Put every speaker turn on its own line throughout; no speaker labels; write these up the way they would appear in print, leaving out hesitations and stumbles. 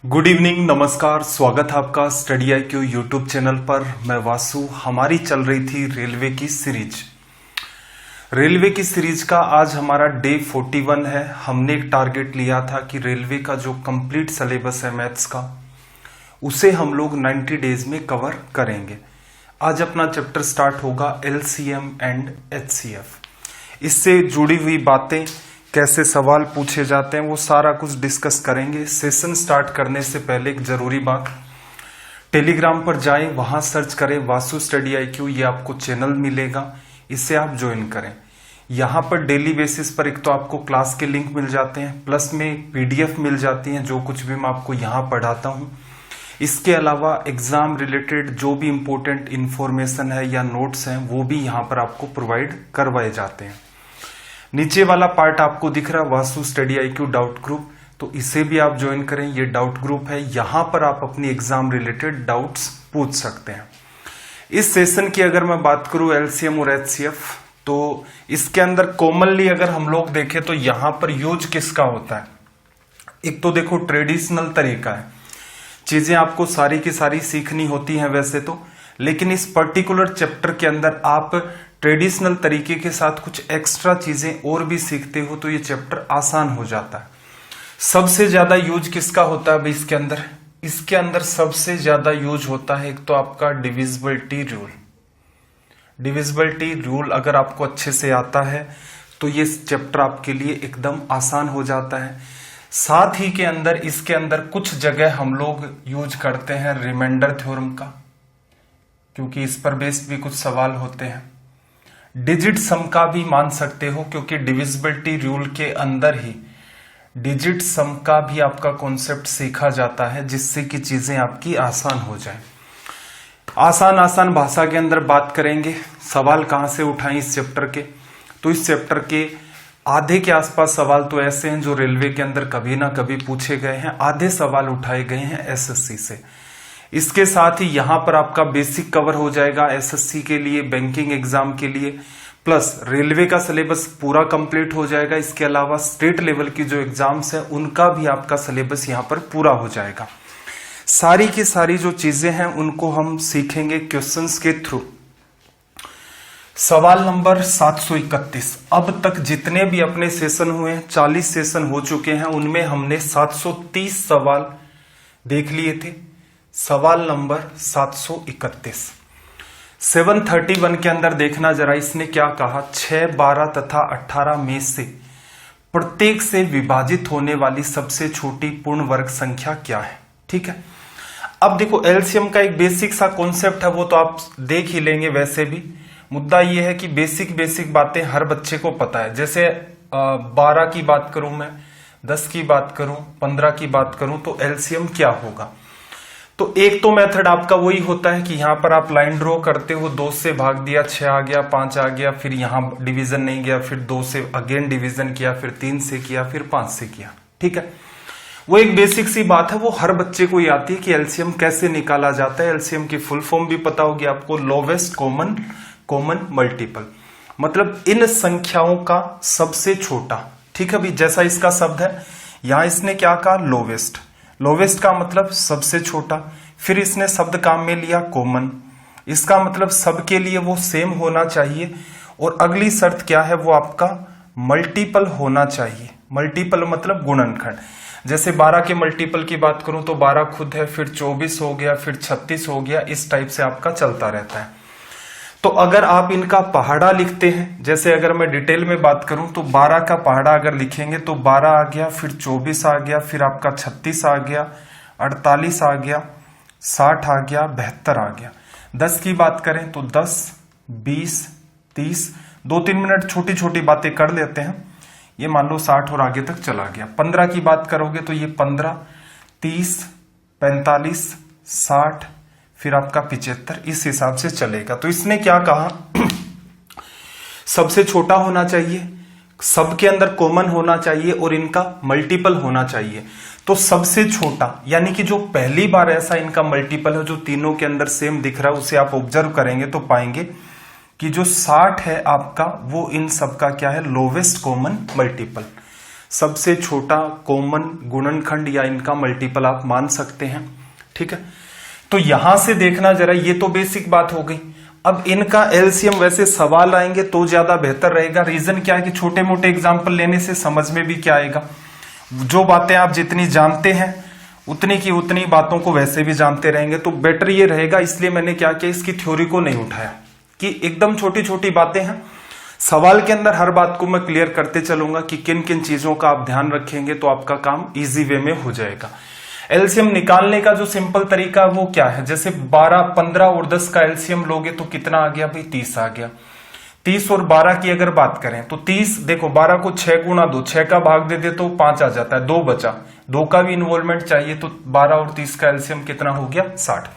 Good evening, नमस्कार। स्वागत है आपका स्टडी IQ यूट्यूब चैनल पर। मैं वासु। हमारी चल रही थी रेलवे की सीरीज का आज हमारा डे 41 है। हमने एक टारगेट लिया था कि रेलवे का जो कंप्लीट सिलेबस है मैथ्स का, उसे हम लोग 90 डेज में कवर करेंगे। आज अपना चैप्टर स्टार्ट होगा LCM एंड HCF। इससे जुड़ी हुई बातें, कैसे सवाल पूछे जाते हैं, वो सारा कुछ डिस्कस करेंगे। सेशन स्टार्ट करने से पहले एक जरूरी बात, टेलीग्राम पर जाएं, वहां सर्च करें वासु स्टडी IQ, ये आपको चैनल मिलेगा, इसे आप ज्वाइन करें। यहाँ पर डेली बेसिस पर एक तो आपको क्लास के लिंक मिल जाते हैं, प्लस में PDF मिल जाती हैं जो कुछ भी मैं आपको यहाँ पढ़ाता हूँ। इसके अलावा एग्जाम रिलेटेड जो भी इंपॉर्टेंट इंफॉर्मेशन है या नोट्स हैं वो भी यहाँ पर आपको प्रोवाइड करवाए जाते हैं। नीचे वाला पार्ट आपको दिख रहा है Vasu study IQ doubt group, तो इसे भी आप ज्वाइन करें। ये डाउट ग्रुप है, यहां पर आप अपनी एग्जाम रिलेटेड डाउट्स पूछ सकते हैं। इस सेशन की अगर मैं बात करूं LCM और HCF, तो इसके अंदर कॉमनली अगर हम लोग देखें तो यहां पर यूज किसका होता है। एक तो देखो ट्रेडिशनल तरीका है, चीजें आपको सारी की सारी सीखनी होती हैं वैसे तो, लेकिन इस पर्टिकुलर चैप्टर के अंदर आप ट्रेडिशनल तरीके के साथ कुछ एक्स्ट्रा चीजें और भी सीखते हो तो ये चैप्टर आसान हो जाता है। सबसे ज्यादा यूज किसका होता है भाई इसके अंदर सबसे ज्यादा यूज होता है एक तो आपका डिविजिबिलिटी रूल। अगर आपको अच्छे से आता है तो ये चैप्टर आपके लिए एकदम आसान हो जाता है। साथ ही के अंदर इसके अंदर कुछ जगह हम लोग यूज करते हैं रिमाइंडर थ्योरम का, क्योंकि इस पर बेस्ड भी कुछ सवाल होते हैं। डिजिट सम का भी मान सकते हो, क्योंकि डिविजिबिलिटी रूल के अंदर ही डिजिट सम का भी आपका कॉन्सेप्ट सीखा जाता है, जिससे कि चीजें आपकी आसान हो जाए। आसान भाषा के अंदर बात करेंगे। सवाल कहां से उठाएं इस चैप्टर के, तो इस चैप्टर के आधे के आसपास सवाल तो ऐसे हैं जो रेलवे के अंदर कभी ना कभी पूछे गए हैं, आधे सवाल उठाए गए हैं SSC से। इसके साथ ही यहां पर आपका बेसिक कवर हो जाएगा SSC के लिए, बैंकिंग एग्जाम के लिए, प्लस रेलवे का सिलेबस पूरा कंप्लीट हो जाएगा। इसके अलावा स्टेट लेवल की जो एग्जाम्स है उनका भी आपका सिलेबस यहां पर पूरा हो जाएगा। सारी की सारी जो चीजें हैं उनको हम सीखेंगे क्वेश्चंस के थ्रू। सवाल नंबर 731। अब तक जितने भी अपने सेशन हुए, 40 सेशन हो चुके हैं, उनमें हमने 730 सवाल देख लिए थे। सवाल नंबर 731 731 के अंदर देखना जरा, इसने क्या कहा, 6, 12 तथा 18 में से प्रत्येक से विभाजित होने वाली सबसे छोटी पूर्ण वर्ग संख्या क्या है। ठीक है, अब देखो LCM का एक बेसिक सा कॉन्सेप्ट है, वो तो आप देख ही लेंगे। वैसे भी मुद्दा ये है कि बेसिक बातें हर बच्चे को पता है। जैसे 12 की बात करूं मैं, 10 की बात करूं, 15 की बात करूं, तो LCM क्या होगा। तो एक तो मेथड आपका वही होता है कि यहां पर आप लाइन ड्रॉ करते हो, 2 से भाग दिया, 6 आ गया, 5 आ गया, फिर यहां डिवीजन नहीं गया, फिर 2 से अगेन डिवीजन किया, फिर 3 से किया, फिर 5 से किया। ठीक है, वो एक बेसिक सी बात है, वो हर बच्चे को ही आती है कि LCM कैसे निकाला जाता है। LCM की फुल फॉर्म भी पता होगी आपको, लोवेस्ट कॉमन मल्टीपल, मतलब इन संख्याओं का सबसे छोटा। ठीक है, अभी जैसा इसका शब्द है, यहां इसने क्या कहा, लोवेस्ट का मतलब सबसे छोटा। फिर इसने शब्द काम में लिया कॉमन, इसका मतलब सबके लिए वो सेम होना चाहिए। और अगली शर्त क्या है, वो आपका मल्टीपल होना चाहिए। मल्टीपल मतलब गुणनखंड। जैसे 12 के मल्टीपल की बात करूं तो 12 खुद है, फिर 24 हो गया, फिर 36 हो गया, इस टाइप से आपका चलता रहता है। तो अगर आप इनका पहाड़ा लिखते हैं, जैसे अगर मैं डिटेल में बात करूं तो 12 का पहाड़ा अगर लिखेंगे तो 12 आ गया, फिर 24 आ गया, फिर आपका 36 आ गया, 48 आ गया, 60 आ गया, 72 आ गया। 10 की बात करें तो 10, 20, 30, 2-3 मिनट छोटी छोटी बातें कर लेते हैं, ये मान लो 60 और आगे तक चला गया। 15 की बात करोगे तो ये 15, 30, 45, 60, फिर आपका 75, इस हिसाब से चलेगा। तो इसने क्या कहा, सबसे छोटा होना चाहिए, सबके अंदर कॉमन होना चाहिए और इनका मल्टीपल होना चाहिए। तो सबसे छोटा यानी कि जो पहली बार ऐसा इनका मल्टीपल है जो तीनों के अंदर सेम दिख रहा है, उसे आप ऑब्जर्व करेंगे तो पाएंगे कि जो 60 है आपका, वो इन सबका क्या है, लोवेस्ट कॉमन मल्टीपल। सबसे छोटा कॉमन गुणनखंड या इनका मल्टीपल आप मान सकते हैं। ठीक है, तो यहां से देखना जरा, ये तो बेसिक बात हो गई। अब इनका एलसीएम वैसे सवाल आएंगे तो ज्यादा बेहतर रहेगा। रीजन क्या है कि छोटे मोटे एग्जाम्पल लेने से समझ में भी क्या आएगा, जो बातें आप जितनी जानते हैं उतनी की उतनी बातों को वैसे भी जानते रहेंगे, तो बेटर ये रहेगा। इसलिए मैंने क्या किया, इसकी थ्योरी को नहीं उठाया कि एकदम छोटी छोटी बातें हैं, सवाल के अंदर हर बात को मैं क्लियर करते चलूंगा कि किन किन चीजों का आप ध्यान रखेंगे तो आपका काम इजी वे में हो जाएगा। एलसीएम निकालने का जो सिंपल तरीका वो क्या है, जैसे 12, 15 और 10 का एलसीएम लोगे तो कितना आ गया भाई, 30 आ गया। 30 और 12 की अगर बात करें तो 30, देखो 12 को 6 गुना 2, 6 का भाग दे दे तो 5 आ जाता है, 2 बचा, 2 का भी इन्वॉल्वमेंट चाहिए, तो 12 और 30 का एलसीएम कितना हो गया, 60।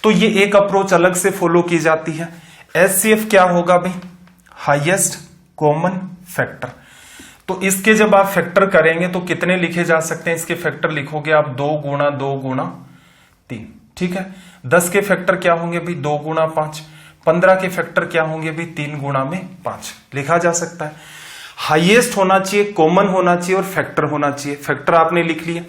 तो ये एक अप्रोच अलग से फॉलो की जाती है। एचसीएफ क्या होगा भाई, हाईएस्ट कॉमन फैक्टर। तो इसके जब आप फैक्टर करेंगे तो कितने लिखे जा सकते हैं, इसके फैक्टर लिखोगे आप 2 गुना 2 गुना 3। ठीक है, 10 के फैक्टर क्या होंगे भाई, 2 गुना 5। 15 के फैक्टर क्या होंगे भाई, 3 गुना में 5 लिखा जा सकता है। हाईएस्ट होना चाहिए, कॉमन होना चाहिए और फैक्टर होना चाहिए। फैक्टर आपने लिख लिए।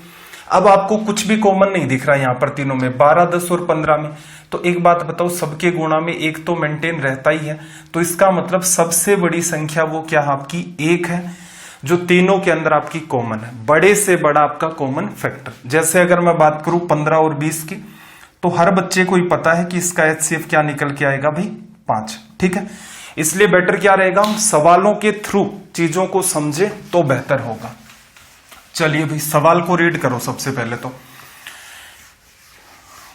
अब आपको कुछ भी कॉमन नहीं दिख रहा है यहां पर तीनों में, 12, 10 और 15 में। तो एक बात बताओ, सबके गुणा में एक तो मेंटेन रहता ही है, तो इसका मतलब सबसे बड़ी संख्या वो क्या आपकी 1 है, जो तीनों के अंदर आपकी कॉमन है, बड़े से बड़ा आपका कॉमन फैक्टर। जैसे अगर मैं बात करूं 15 और 20 की, तो हर बच्चे को ही पता है कि इसका एचसीएफ क्या निकल के आएगा भाई, 5। ठीक है, इसलिए बेटर क्या रहेगा, हम सवालों के थ्रू चीजों को समझे तो बेहतर होगा। चलिए भाई सवाल को रीड करो सबसे पहले तो।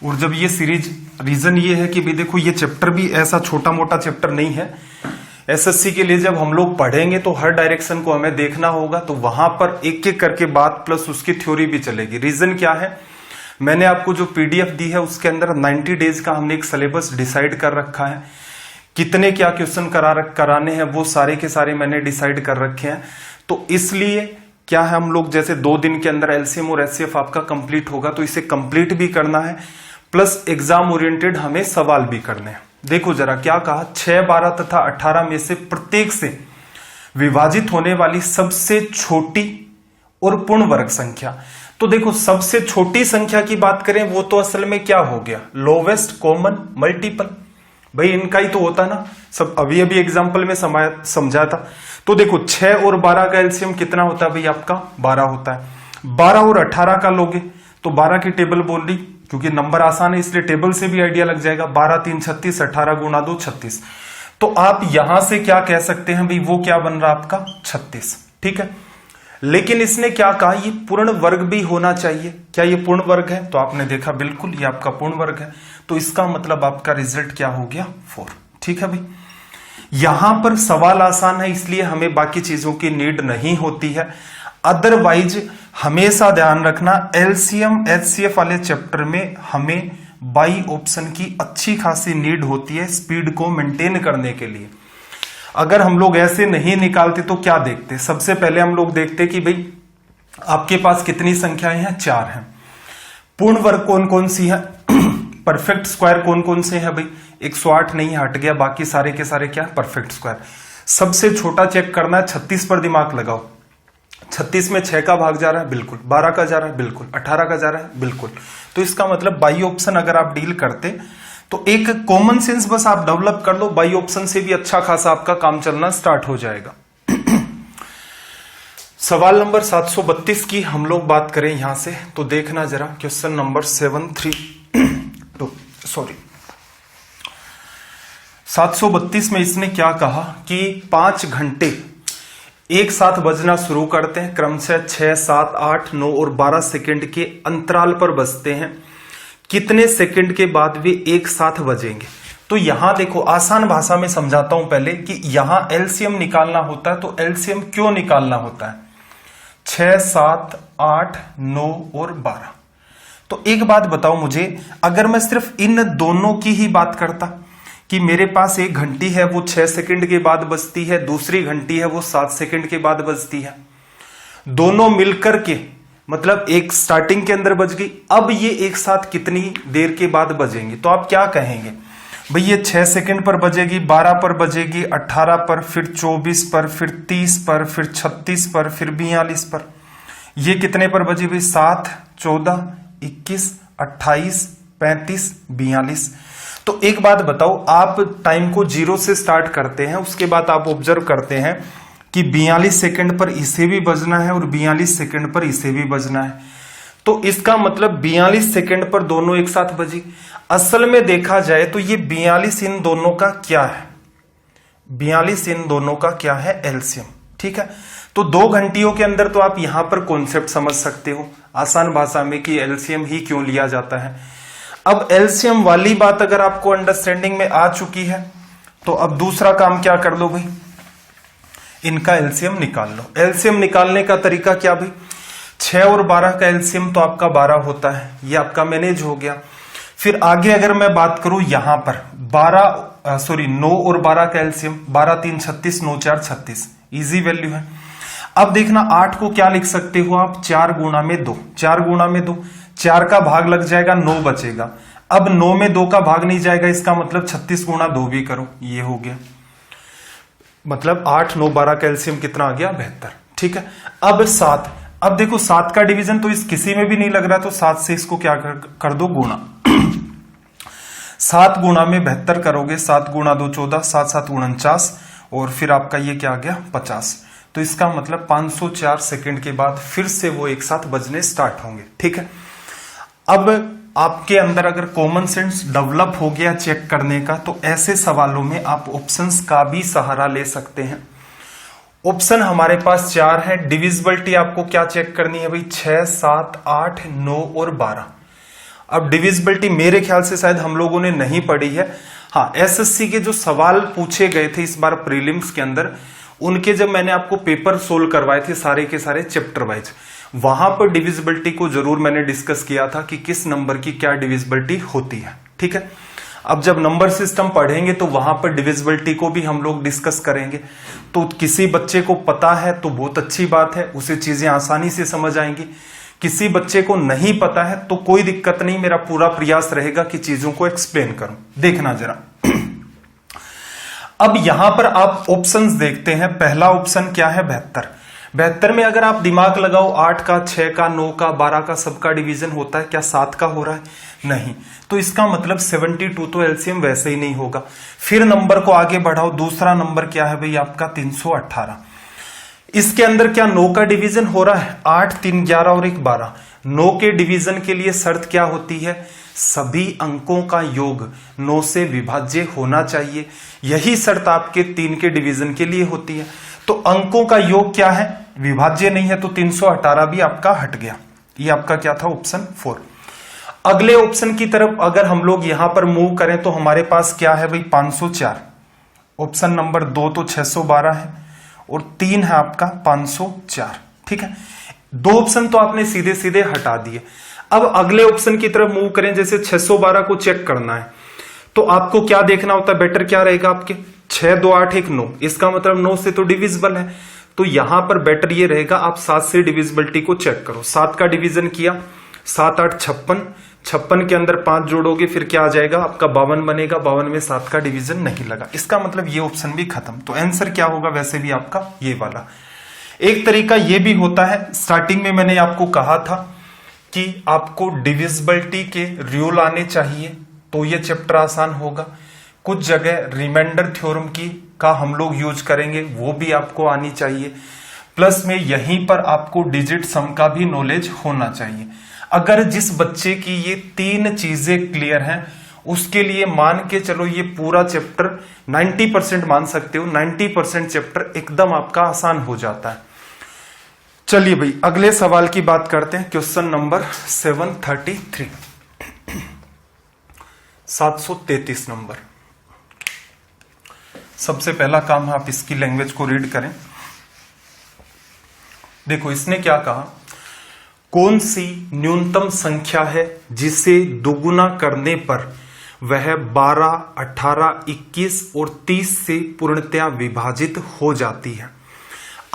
और जब ये सीरीज, रीजन ये है कि भी देखो ये चैप्टर भी ऐसा छोटा मोटा चैप्टर नहीं है। एसएससी के लिए जब हम लोग पढ़ेंगे तो हर डायरेक्शन को हमें देखना होगा, तो वहां पर एक एक करके बात प्लस उसकी थ्योरी भी चलेगी। रीजन क्या है, मैंने आपको जो पीडीएफ दी है उसके अंदर 90 डेज का हमने एक सिलेबस डिसाइड कर रखा है, कितने क्या क्वेश्चन कराने हैं वो सारे के सारे मैंने डिसाइड कर रखे हैं। तो इसलिए क्या है, हम लोग जैसे 2 दिन के अंदर एलसीएम और एचसीएफ आपका कंप्लीट होगा, तो इसे कंप्लीट भी करना है, प्लस एग्जाम ओरिएंटेड हमें सवाल भी करने हैं। देखो जरा क्या कहा, 6, 12 तथा 18 में से प्रत्येक से विभाजित होने वाली सबसे छोटी और पूर्ण वर्ग संख्या। तो देखो सबसे छोटी संख्या की बात करें वो तो असल में क्या हो गया, लोवेस्ट कॉमन मल्टीपल। भाई इनका ही तो होता ना, सब अभी अभी एग्जाम्पल में समझा था। तो देखो 6 और 12 का एलसीएम कितना होता है भाई, आपका 12 होता है। 12 और 18 का लोगे तो 12 की टेबल बोल ली, क्योंकि नंबर आसान है इसलिए टेबल से भी आइडिया लग जाएगा। 12, 3, 36, 18 गुना 2, 36। तो आप यहां से क्या कह सकते हैं भाई, वो क्या बन रहा आपका 36। ठीक है, लेकिन इसने क्या कहा, ये पूर्ण वर्ग भी होना चाहिए। क्या ये पूर्ण वर्ग है, तो आपने देखा बिल्कुल ये आपका पूर्ण वर्ग है, तो इसका मतलब आपका रिजल्ट क्या हो गया, 4। ठीक है भाई, यहां पर सवाल आसान है इसलिए हमें बाकी चीजों की नीड नहीं होती है। अदरवाइज हमेशा ध्यान रखना, एलसीएम एचसीएफ वाले चैप्टर में हमें बाई ऑप्शन की अच्छी खासी नीड होती है स्पीड को मेंटेन करने के लिए। अगर हम लोग ऐसे नहीं निकालते तो क्या देखते, सबसे पहले हम लोग देखते कि भाई आपके पास कितनी संख्याएं हैं, 4 हैं। पूर्ण वर्ग कौन कौन सी है, परफेक्ट स्क्वायर कौन कौन से हैं भाई, 108 नहीं हट गया, बाकी सारे के सारे क्या परफेक्ट स्क्वायर। सबसे छोटा चेक करना है, 36 पर दिमाग लगाओ। 36 में 6 का भाग जा रहा है बिल्कुल, 12 का जा रहा है बिल्कुल, 18 का जा रहा है बिल्कुल। तो इसका मतलब बाई ऑप्शन अगर आप डील करते तो एक कॉमन सेंस बस आप डेवलप कर लो, बाई ऑप्शन से भी अच्छा खासा आपका काम चलना स्टार्ट हो जाएगा। सवाल नंबर 732 की हम लोग बात करें यहां से, तो देखना जरा क्वेश्चन नंबर 732 में इसने क्या कहा कि 5 घंटे एक साथ बजना शुरू करते हैं, क्रमशः 6, 7, 8, 9 और 12 सेकंड के अंतराल पर बजते हैं। कितने सेकंड के बाद वे एक साथ बजेंगे। तो यहां देखो आसान भाषा में समझाता हूं पहले कि यहां एलसीएम निकालना होता है, तो एलसीएम क्यों निकालना होता है, 6, 7, 8, 9 और 12। तो एक बात बताओ मुझे, अगर मैं सिर्फ इन दोनों की ही बात करता कि मेरे पास एक घंटी है वो 6 सेकंड के बाद बजती है, दूसरी घंटी है वो 7 सेकंड के बाद बजती है, दोनों मिलकर के मतलब एक स्टार्टिंग के अंदर बज गई, अब ये एक साथ कितनी देर के बाद बजेंगे, तो आप क्या कहेंगे, भाई ये 6 सेकंड पर बजेगी, 12 पर बजेगी, 18 पर, फिर 24 पर, फिर 30 पर, फिर 36 पर, फिर 42 पर। ये कितने पर बजी भाई? 7, 14, 21, 28, 35, 42। तो एक बात बताओ, आप टाइम को 0 से स्टार्ट करते हैं, उसके बाद आप ऑब्जर्व करते हैं कि 42 सेकंड पर इसे भी बजना है और 42 सेकंड पर इसे भी बजना है। तो इसका मतलब 42 सेकंड पर दोनों एक साथ बजी। असल में देखा जाए तो ये 42 इन दोनों का क्या है? 42 इन दोनों का क्या है? एलसीएम। ठीक है, तो 2 घंटियों के अंदर तो आप यहां पर कॉन्सेप्ट समझ सकते हो आसान भाषा में कि एलसीएम ही क्यों लिया जाता है। अब एलसीएम वाली बात अगर आपको अंडरस्टैंडिंग में आ चुकी है तो अब दूसरा काम क्या कर लो भाई? इनका एलसीएम निकाल लो। एलसीएम निकालने का तरीका क्या भाई? 6 और 12 का एलसीएम तो आपका 12 होता है, ये आपका मैनेज हो गया। फिर आगे अगर मैं बात करूं यहां पर 9 और 12 का एलसीएम, 12 3 36, 9 4 36, इजी वैल्यू है। अब देखना 8 को क्या लिख सकते हो आप? 4 गुणा में 2, 4 गुणा में 2, 4 का भाग लग जाएगा, 9 बचेगा। अब 9 में 2 का भाग नहीं जाएगा, इसका मतलब 36 गुणा 2 भी करो, ये हो गया। मतलब 8, 9, 12 का एलसीएम कितना आ गया? 72। ठीक है, अब 7। अब देखो 7 का डिवीजन तो इस किसी में भी नहीं लग रहा, तो 7 से इसको क्या कर दो? गुणा। 7 गुणा में 72 करोगे, 7 गुणा 2 14, 7 7 49, और फिर आपका ये क्या आ गया? 50। तो इसका मतलब 504 सेकंड के बाद फिर से वो एक साथ बजने स्टार्ट होंगे। ठीक है, अब आपके अंदर अगर कॉमन सेंस डेवलप हो गया चेक करने का, तो ऐसे सवालों में आप ऑप्शंस का भी सहारा ले सकते हैं। ऑप्शन हमारे पास 4 है। डिविजिबिलिटी आपको क्या चेक करनी है भाई? 6, 7, 8, 9 और 12। अब डिविजिबिलिटी मेरे ख्याल से शायद हम लोगों ने नहीं पढ़ी है। हाँ, एसएससी के जो सवाल पूछे गए थे इस बार प्रीलिम्स के अंदर, उनके जब मैंने आपको पेपर सोल्व करवाए थे सारे के सारे चैप्टर वाइज, वहां पर डिविजिबिलिटी को जरूर मैंने डिस्कस किया था कि किस नंबर की क्या डिविजिबिलिटी होती है। ठीक है, अब जब नंबर सिस्टम पढ़ेंगे तो वहां पर डिविजिबिलिटी को भी हम लोग डिस्कस करेंगे। तो किसी बच्चे को पता है तो बहुत अच्छी बात है, उसे चीजें आसानी से समझ आएंगी। किसी बच्चे को नहीं पता है तो कोई दिक्कत नहीं, मेरा पूरा प्रयास रहेगा कि चीजों को एक्सप्लेन करूं। देखना जरा। अब यहां पर आप ऑप्शंस देखते हैं। पहला ऑप्शन क्या है? 72। 72 में अगर आप दिमाग लगाओ, 8 का, 6 का, 9 का, 12 का सबका डिवीजन होता है क्या? 7 का हो रहा है? नहीं। तो इसका मतलब 72 तो एलसीएम वैसे ही नहीं होगा। फिर नंबर को आगे बढ़ाओ, दूसरा नंबर क्या है भाई आपका? 318। इसके अंदर क्या 9 का डिवीजन हो रहा है? 8, 3, 11 और 1, 12। 9 के डिवीजन के लिए शर्त क्या होती है? सभी अंकों का योग 9 से विभाज्य होना चाहिए। यही शर्त आपके 3 के डिवीजन के लिए होती है। तो अंकों का योग क्या है? विभाज्य नहीं है, तो 318 भी आपका हट गया। ये आपका क्या था? ऑप्शन 4। अगले ऑप्शन की तरफ अगर हम लोग यहां पर मूव करें तो हमारे पास क्या है भाई? 504। ऑप्शन नंबर 2 तो 612 है और 3 है आपका 504। ठीक है, 2 ऑप्शन तो आपने सीधे सीधे हटा दिए। अब अगले ऑप्शन की तरफ मूव करें, जैसे 612 को चेक करना है तो आपको क्या देखना होता है? बेटर क्या रहेगा आपके? 6, 2, 8, 1, 9। इसका मतलब 9 से तो डिविजिबल है, तो यहां पर बेटर ये रहेगा आप 7 से डिविजिबिलिटी को चेक करो। 7 का डिवीजन किया, 7, 8, 56। 56 के अंदर 5 जोड़ोगे, फिर क्या आ जाएगा आपका? 52 बनेगा। 52 में 7 का डिवीजन नहीं लगा, इसका मतलब ये ऑप्शन भी खत्म। तो आंसर क्या होगा वैसे भी आपका? ये वाला। एक तरीका ये भी होता है, स्टार्टिंग में मैंने आपको कहा था कि आपको डिविजिबिलिटी के रूल आने चाहिए तो ये चैप्टर आसान होगा। कुछ जगह रिमाइंडर थ्योरम की का हम लोग यूज करेंगे, वो भी आपको आनी चाहिए। प्लस में यहीं पर आपको डिजिट सम का भी नॉलेज होना चाहिए। अगर जिस बच्चे की ये 3 चीजें क्लियर हैं, उसके लिए मान के चलो ये पूरा चैप्टर 90% मान सकते हो। 90% चैप्टर एकदम आपका आसान हो जाता है। चलिए भाई अगले सवाल की बात करते हैं। Question number 733, 733 number. सबसे पहला काम है आप इसकी लैंग्वेज को रीड करें। देखो इसने क्या कहा, कौन सी न्यूनतम संख्या है जिसे दुगुना करने पर वह 12, 18, 21 और 30 से पूर्णतया विभाजित हो जाती है।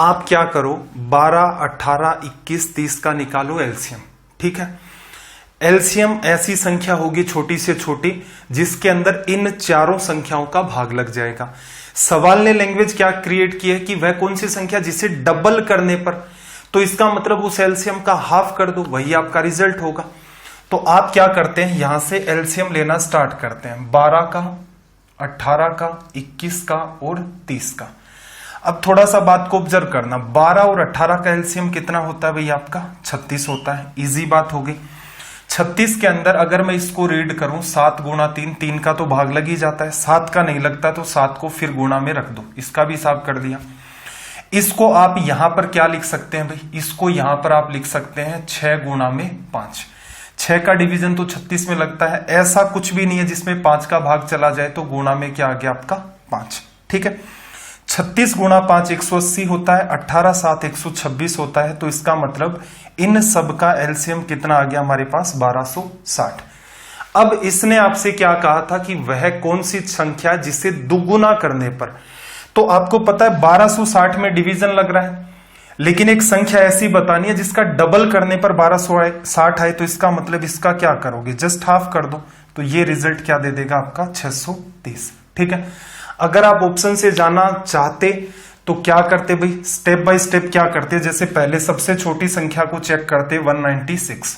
आप क्या करो, 12, 18, 21, 30 का निकालो एलसीएम। ठीक है, एलसीएम ऐसी संख्या होगी छोटी से छोटी जिसके अंदर इन चारों संख्याओं का भाग लग जाएगा। सवाल ने लैंग्वेज क्या क्रिएट की है कि वह कौन सी संख्या जिसे डबल करने पर, तो इसका मतलब उस एलसीएम का हाफ कर दो, वही आपका रिजल्ट होगा। तो आप क्या करते हैं, यहां से एलसीएम लेना स्टार्ट करते हैं, 12 का, 18 का, 21 का और 30 का। अब थोड़ा सा बात को ऑब्जर्व करना, 12 और 18 का एलसीएम कितना होता है भाई आपका, 36 होता है। इजी बात हो गई। 36 के अंदर अगर मैं इसको रीड करूं 7 गुणा 3, 3 का तो भाग लग ही जाता है, 7 का नहीं लगता तो 7 को फिर गुणा में रख दो, इसका भी हिसाब कर दिया। इसको आप यहां पर क्या लिख सकते हैं भाई, इसको यहां पर आप लिख सकते हैं 6 गुणा में 5। 6 का डिवीजन तो 36 में लगता है, ऐसा कुछ भी नहीं है जिसमें 5 का भाग चला जाए, तो गुणा में क्या आ गया आपका 5। ठीक है, 36 गुणा 5 180 होता है, 18 7 126 होता है। तो इसका मतलब इन सब का एलसीएम कितना आ गया हमारे पास, 1260। अब इसने आपसे क्या कहा था कि वह कौन सी संख्या जिसे दुगुना करने पर, तो आपको पता है 1260 में डिवीजन लग रहा है, लेकिन एक संख्या ऐसी बतानी है जिसका डबल करने पर 1260 आए, तो इसका मतलब इसका क्या करोगे, जस्ट हाफ कर दो, तो ये रिजल्ट क्या दे देगा आपका 630। ठीक है, अगर आप ऑप्शन से जाना चाहते तो क्या करते भाई, स्टेप बाय स्टेप क्या करते, जैसे पहले सबसे छोटी संख्या को चेक करते 196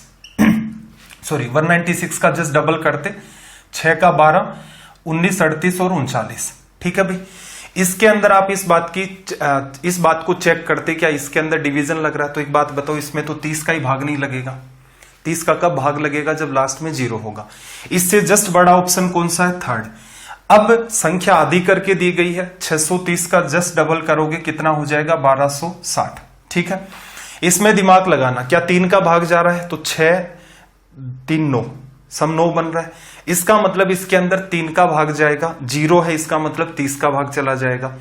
सॉरी 196 का जस्ट डबल करते, 6 का 12, 19, 38 और 39। ठीक है भाई, इसके अंदर आप इस बात को चेक करते क्या इसके अंदर डिवीजन लग रहा है, तो एक बात बताओ, इसमें तो 30 का ही भाग नहीं लगेगा। 30 का कब भाग लगेगा, जब लास्ट में 0 होगा। इससे जस्ट बड़ा ऑप्शन कौन सा है, थर्ड। अब संख्या आधी करके दी गई है, 630 का जस्ट डबल करोगे कितना हो जाएगा, 1260। ठीक है, इसमें दिमाग लगाना, क्या 3 का भाग जा रहा है, तो 6 3 9 सम 9 बन रहा है, इसका मतलब इसके अंदर 3 का भाग जाएगा, 0 है इसका मतलब 30 का भाग चला जाएगा।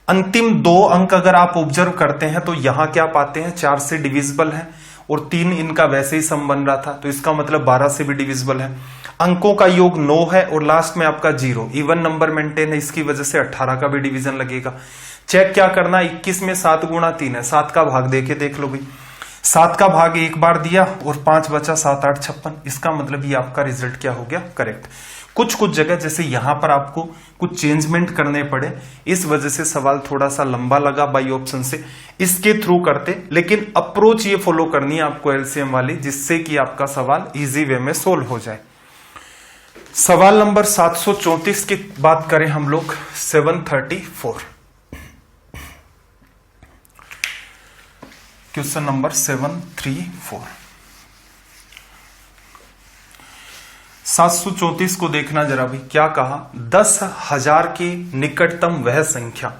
अंतिम 2 अंक अगर आप ऑब्जर्व करते हैं तो यहां क्या पाते हैं, 4 से डिविजिबल है और 3 इनका वैसे ही सम बन रहा था, तो इसका मतलब 12 से भी डिविजिबल है। अंकों का योग 9 है और लास्ट में आपका 0, इवन नंबर मेंटेन है, इसकी वजह से 18 का भी डिवीजन लगेगा। चेक क्या करना, 21 में 7 गुणा 3 है, 7 का भाग देके देख लो भाई, 7 का भाग एक बार दिया और 5 बचा, 7 8 56, इसका मतलब ये आपका रिजल्ट क्या हो गया, करेक्ट। कुछ जगह जैसे यहां पर आपको कुछ चेंजमेंट करने पड़े, इस वजह से सवाल थोड़ा सा लंबा लगा बाई ऑप्शन से, इसके थ्रू करते, लेकिन अप्रोच ये फॉलो करनी है आपको एलसीएम वाली, जिससे कि आपका सवाल इजी वे में सोल्व हो जाए। सवाल नंबर 734 की बात करें हम लोग, 734, क्वेश्चन नंबर 734। 734 को देखना जरा भी, क्या कहा, 10,000 की निकटतम वह संख्या।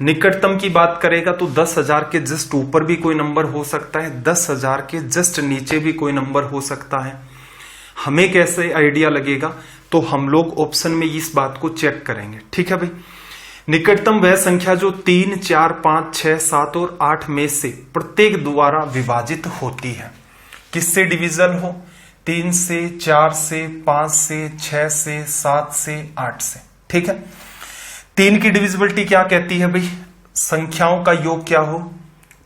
निकटतम की बात करेगा तो 10,000 के जस्ट ऊपर भी कोई नंबर हो सकता है, 10,000 के जस्ट नीचे भी कोई नंबर हो सकता है। हमें कैसे आइडिया लगेगा, तो हम लोग ऑप्शन में इस बात को चेक करेंगे। ठीक है भाई, निकटतम वह संख्या जो 3 4 5 6 7 और 8 में से प्रत्येक द्वारा विभाजित होती है। किससे डिविजन हो, 3 से, 4 से, 5 से, 6 से, 7 से, 8 से। ठीक है, 3 की डिविजिबिलिटी क्या कहती है भाई, संख्याओं का योग क्या हो,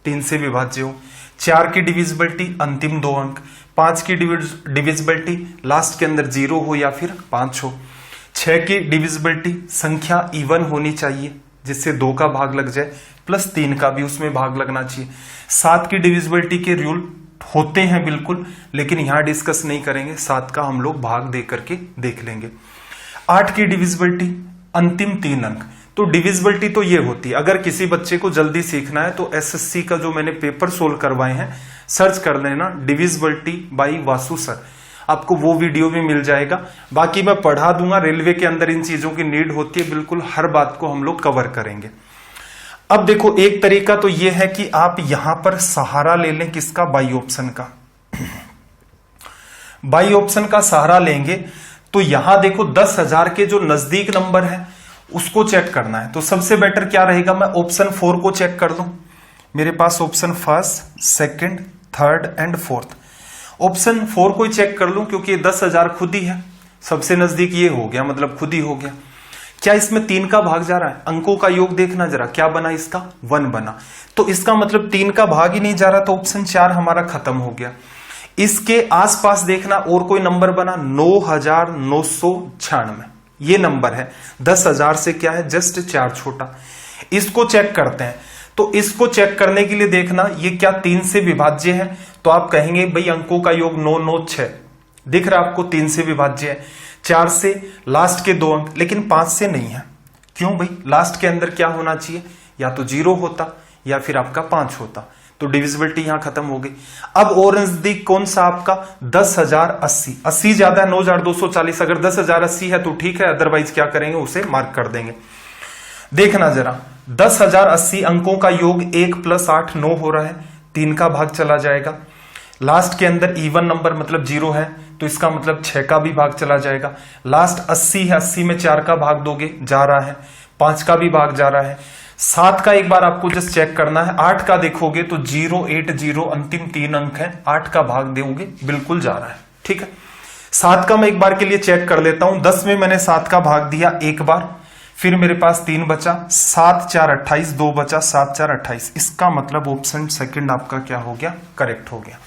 3 से विभाज्य हो। 4 की डिविजिबिलिटी अंतिम 2 अंक, 5 की डिविजिबिलिटी लास्ट के अंदर 0 हो या फिर 5 हो। 6 की डिविजिबिलिटी संख्या इवन होनी चाहिए जिससे 2 का भाग लग जाए, प्लस 3 का भी उसमें भाग लगना चाहिए। 7 की डिविजिबिलिटी के रूल होते हैं बिल्कुल, लेकिन यहां डिस्कस नहीं करेंगे, 7 का हम लोग भाग दे करके देख लेंगे। 8 की डिविजिबिलिटी अंतिम 3 अंक, तो डिविजिबिलिटी तो ये होती है, अगर किसी बच्चे को जल्दी सीखना है तो एसएससी का जो मैंने पेपर सोल्व करवाए हैं सर्च कर लेना, डिविजिबिलिटी बाय वासु सर, आपको वो वीडियो भी मिल जाएगा। बाकी मैं पढ़ा दूंगा, रेलवे के अंदर इन चीजों की नीड होती है, बिल्कुल हर बात को हम लोग कवर करेंगे। अब देखो, एक तरीका तो ये है कि आप यहां पर सहारा ले लें, किसका, बाई ऑप्शन का। बाई ऑप्शन का सहारा लेंगे तो यहां देखो 10,000 के जो नजदीक नंबर है उसको चेक करना है, तो सबसे बेटर क्या रहेगा, मैं ऑप्शन 4 को चेक कर दूं। मेरे पास option 1st, 2nd, 3rd and 4th, option 4 को ही चेक कर लूं क्योंकि 10,000 खुद ही है, सबसे नजदीक ये हो गया, मतलब खुद ही हो गया। क्या इसमें 3 का भाग जा रहा है, अंकों का योग देखना जरा, क्या बना इसका, 1 बना, तो इसका मतलब 3 का भाग ही नहीं जा रहा, तो ऑप्शन 4 हमारा खत्म हो गया। इसके आसपास देखना और कोई नंबर बना 9996, ये नंबर है। 10,000 से क्या है, जस्ट 4 छोटा। इसको चेक करते हैं। तो इसको चेक करने के लिए देखना ये क्या 3 से विभाज्य है, तो आप कहेंगे भाई अंकों का योग 996 दिख रहा है आपको, 3 से विभाज्य है। 4 से लास्ट के 2 अंक, लेकिन 5 से नहीं है। क्यों भाई, लास्ट के अंदर क्या होना चाहिए, या तो 0 होता या फिर आपका 5 होता, तो डिविजिबिलिटी यहां खत्म हो गई। अब और नजदीक कौन सा आपका 10,080, 80 ज्यादा है 9,240, अगर 10,080 है तो ठीक है, अदरवाइज क्या करेंगे उसे मार्क कर देंगे। देखना जरा 10,080 अंकों का योग 1 + 8 9 हो रहा है, 3 का भाग चला जाएगा। लास्ट के अंदर इवन नंबर मतलब 0 है, तो इसका मतलब 6 का भी भाग चला जाएगा। लास्ट 80 है, 80 में 4 का भाग दोगे जा रहा है, 5 का भी भाग जा रहा है। 7 का एक बार आपको जस्ट चेक करना है, 8 का देखोगे तो 080 अंतिम 3 अंक है, 8 का भाग दोगे बिल्कुल जा रहा है, ठीक है। 7 का मैं एक बार के लिए चेक कर लेता हूं। 10 में मैंने 7 का भाग दिया एक बार, फिर मेरे पास 3 बचा, 7 4 28, 2 बचा, 7 4 28। इसका मतलब ऑप्शन सेकंड आपका क्या हो गया, करेक्ट हो गया।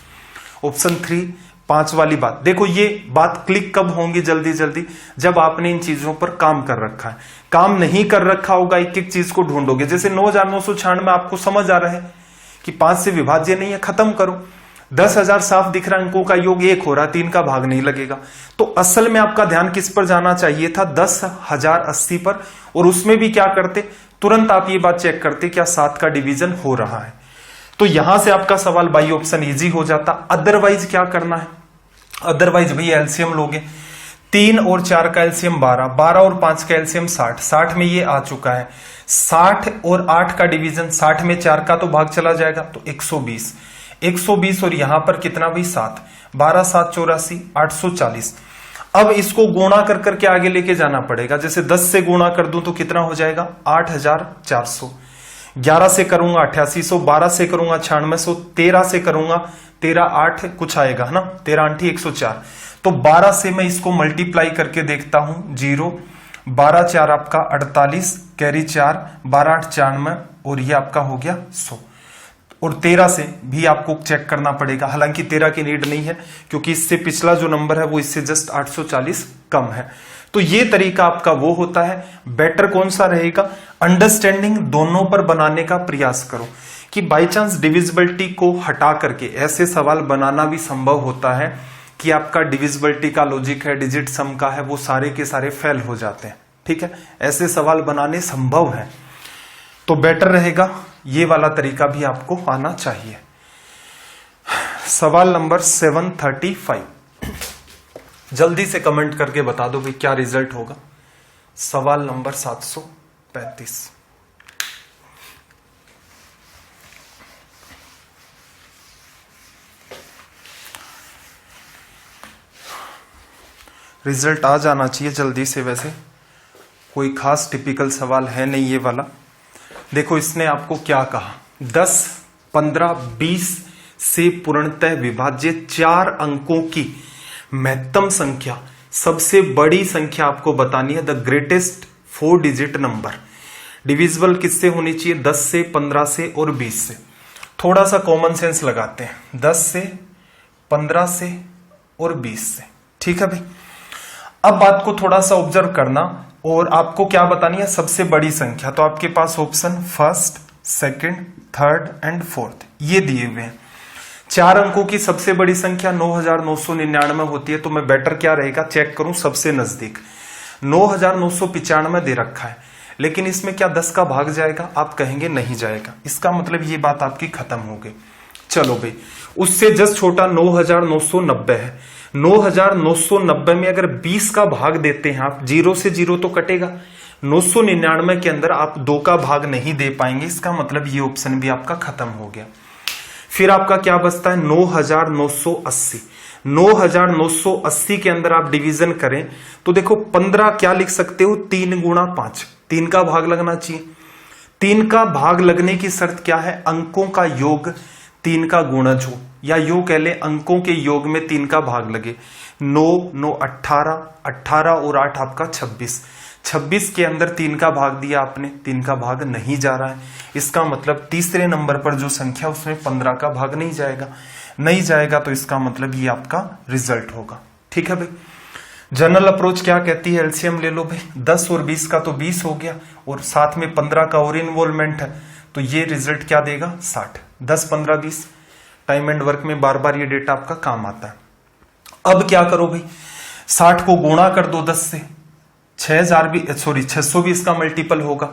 ऑप्शन 3 5 वाली बात देखो, ये बात क्लिक कब होंगी जल्दी जल्दी, जब आपने इन चीजों पर काम कर रखा है। काम नहीं कर रखा होगा, एक एक चीज को ढूंढोगे। जैसे 9,996 आपको समझ आ रहा है कि 5 से विभाज्य नहीं है, खत्म करो। 10,000 साफ दिख रहा है, अंकों का योग 1 हो रहा, 3 का भाग नहीं लगेगा। तो असल में आपका ध्यान किस पर जाना चाहिए था, 10,080 पर। और उसमें भी क्या करते, तुरंत आप ये बात चेक करते क्या 7 का डिवीजन हो रहा है। तो यहां से आपका सवाल बाई ऑप्शन इजी हो जाता। अदरवाइज क्या करना है, अदरवाइज भाई एलसीएम लोगे, 3 और 4 का एलसीएम 12, 12 और 5 का एलसीएम 60, 60 में ये आ चुका है। 60 और 8 का डिवीजन, 60 में 4 का तो भाग चला जाएगा, तो 120, 120 और यहां पर कितना भी 7, 12 7 84, 840। अब इसको गुणा कर करके आगे लेके जाना पड़ेगा। जैसे 10 से गुणा कर दूं तो कितना हो जाएगा, 8,400। 11 से करूंगा 8800, 12 से करूंगा 9600, 13 से करूंगा 13 8 कुछ आएगा है ना, 13 8 104। तो 12 से मैं इसको मल्टीप्लाई करके देखता हूं, 0 12 4 आपका 48, कैरी 4, 12 8 94 और ये आपका हो गया 100। और 13 से भी आपको चेक करना पड़ेगा, हालांकि 13 की नीड नहीं है क्योंकि इससे पिछला जो नंबर है वो इससे जस्ट 840 कम है। तो ये तरीका आपका वो होता है। बेटर कौन सा रहेगा, अंडरस्टैंडिंग दोनों पर बनाने का प्रयास करो कि बाई चांस डिविजिबिलिटी को हटा करके ऐसे सवाल बनाना भी संभव होता है कि आपका डिविजिबिलिटी का लॉजिक है, डिजिट सम का है, वो सारे के सारे फेल हो जाते हैं, ठीक है। ऐसे सवाल बनाने संभव है, तो बेटर रहेगा ये वाला तरीका भी आपको आना चाहिए। सवाल नंबर 735, जल्दी से कमेंट करके बता दो भाई क्या रिजल्ट होगा। सवाल नंबर 735, रिजल्ट आ जाना चाहिए जल्दी से। वैसे कोई खास टिपिकल सवाल है नहीं ये वाला। देखो इसने आपको क्या कहा, 10 15 20 से पूर्णतः विभाज्य 4 अंकों की महत्तम संख्या, सबसे बड़ी संख्या आपको बतानी है, the greatest 4 digit number. Divisible किससे होनी चाहिए, 10 से 15 से और 20 से। थोड़ा सा कॉमन सेंस लगाते हैं, 10 से 15 से और 20 से, ठीक है भाई। अब बात को थोड़ा सा ऑब्जर्व करना, और आपको क्या बतानी है, सबसे बड़ी संख्या। तो आपके पास option first, second, third and fourth ये दिए हुए हैं। 4 अंकों की सबसे बड़ी संख्या 9,999 होती है, तो मैं बेटर क्या रहेगा, चेक करूं सबसे नजदीक। 9,995 दे रखा है, लेकिन इसमें क्या 10 का भाग जाएगा, आप कहेंगे नहीं जाएगा। इसका मतलब ये बात आपकी खत्म हो गई। चलो भाई, उससे जस्ट छोटा 9,990 है। 9,990 में अगर 20 का भाग देते हैं आप, 0 से 0 तो कटेगा, 999 के अंदर आप 2 का भाग नहीं दे पाएंगे। इसका मतलब ये ऑप्शन भी आपका खत्म हो गया। फिर आपका क्या बचता है, 9,980। 9,980 के अंदर आप डिवीजन करें तो देखो 15 क्या लिख सकते हो, 3 गुणा 5, 3 का भाग लगना चाहिए। 3 का भाग लगने की शर्त क्या है, अंकों का योग 3 का गुणज हो, या यूं कह ले अंकों के योग में 3 का भाग लगे। 9 9 18, 18 और 8 आपका 26, 26 के अंदर 3 का भाग दिया आपने, 3 का भाग नहीं जा रहा है। इसका मतलब तीसरे नंबर पर जो संख्या उसमें 15 का भाग नहीं जाएगा। नहीं जाएगा तो इसका मतलब ये आपका रिजल्ट होगा। ठीक है भाई। जनरल अप्रोच क्या कहती है, एलसीएम ले लो भाई, 10 और 20 का तो 20 हो गया और साथ में 15 का और इन्वॉल्वमेंट है, तो ये रिजल्ट क्या देगा 60। 10 15 20 टाइम एंड वर्क में बार बार ये डेटा आपका काम आता है। अब क्या करो भाई, 60 को गुणा कर दो 10 से, 600 भी इसका मल्टीपल होगा।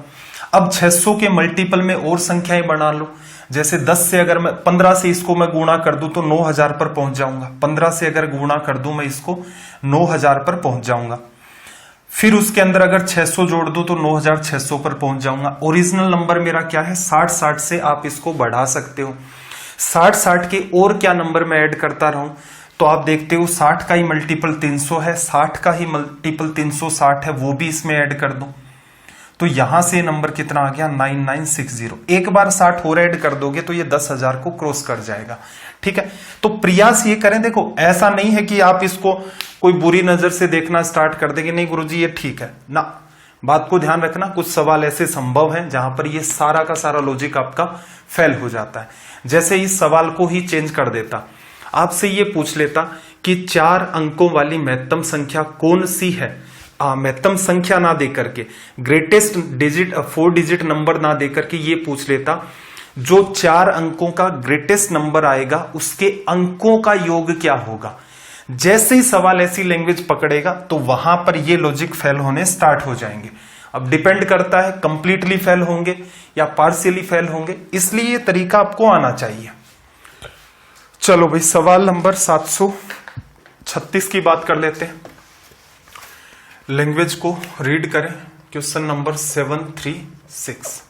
अब 600 के मल्टीपल में और संख्याएं बना लो, जैसे 10 से अगर मैं 15 से इसको मैं गुणा कर दूं तो 9000 पर पहुंच जाऊंगा। 15 से अगर गुणा कर दूं मैं इसको 9000 पर पहुंच जाऊंगा। फिर उसके अंदर अगर 600 जोड़ दूं तो 9600 पर पहुंच जाऊंगा। ओरिजिनल नंबर मेरा क्या है 60 से आप इसको बढ़ा सकते हो। 60 के और क्या नंबर में ऐड करता रहूं, तो आप देखते हो 60 का ही मल्टीपल 300 है, 60 का ही मल्टीपल 360 है, वो भी इसमें ऐड कर दो। तो यहां से नंबर कितना आ गया 9960। एक बार 60 और ऐड कर दोगे तो ये 10,000 को क्रॉस कर जाएगा। ठीक है, तो प्रयास ये करें। देखो ऐसा नहीं है कि आप इसको कोई बुरी नजर से देखना स्टार्ट कर देंगे, नहीं गुरुजी ये ठीक है ना। बात को ध्यान रखना, कुछ सवाल ऐसे संभव हैं जहां पर ये सारा का सारा लॉजिक आपका फेल हो जाता है। जैसे इस सवाल को ही चेंज कर देता, आपसे ये पूछ लेता कि 4 अंकों वाली महत्तम संख्या कौन सी है। महत्तम संख्या ना देकर के, ग्रेटेस्ट डिजिट 4 डिजिट नंबर ना देकर के ये पूछ लेता जो 4 अंकों का ग्रेटेस्ट नंबर आएगा उसके अंकों का योग क्या होगा। जैसे ही सवाल ऐसी लैंग्वेज पकड़ेगा तो वहां पर ये लॉजिक फेल होने स्टार्ट हो जाएंगे। अब डिपेंड करता है कंप्लीटली फेल होंगे या पार्शियली फेल होंगे, इसलिए ये तरीका आपको आना चाहिए। चलो भाई, सवाल नंबर 736 की बात कर लेते हैं। लैंग्वेज को रीड करें। Question number 736।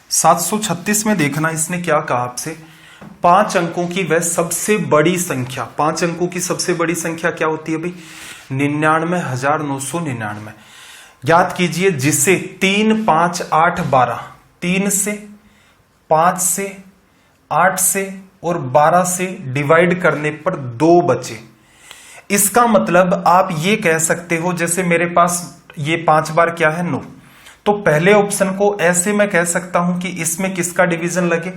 (736) में देखना इसने क्या कहा आपसे, 5 अंकों की वह सबसे बड़ी संख्या। 5 अंकों की सबसे बड़ी संख्या क्या होती है भाई 99,999। याद कीजिए, जिसे 3, 5, 8, 12, 3 से 5 से 8 से और 12 से डिवाइड करने पर 2 बचे। इसका मतलब आप ये कह सकते हो, जैसे मेरे पास ये 5 बार क्या है 9, तो पहले ऑप्शन को ऐसे मैं कह सकता हूं कि इसमें किसका डिवीजन लगे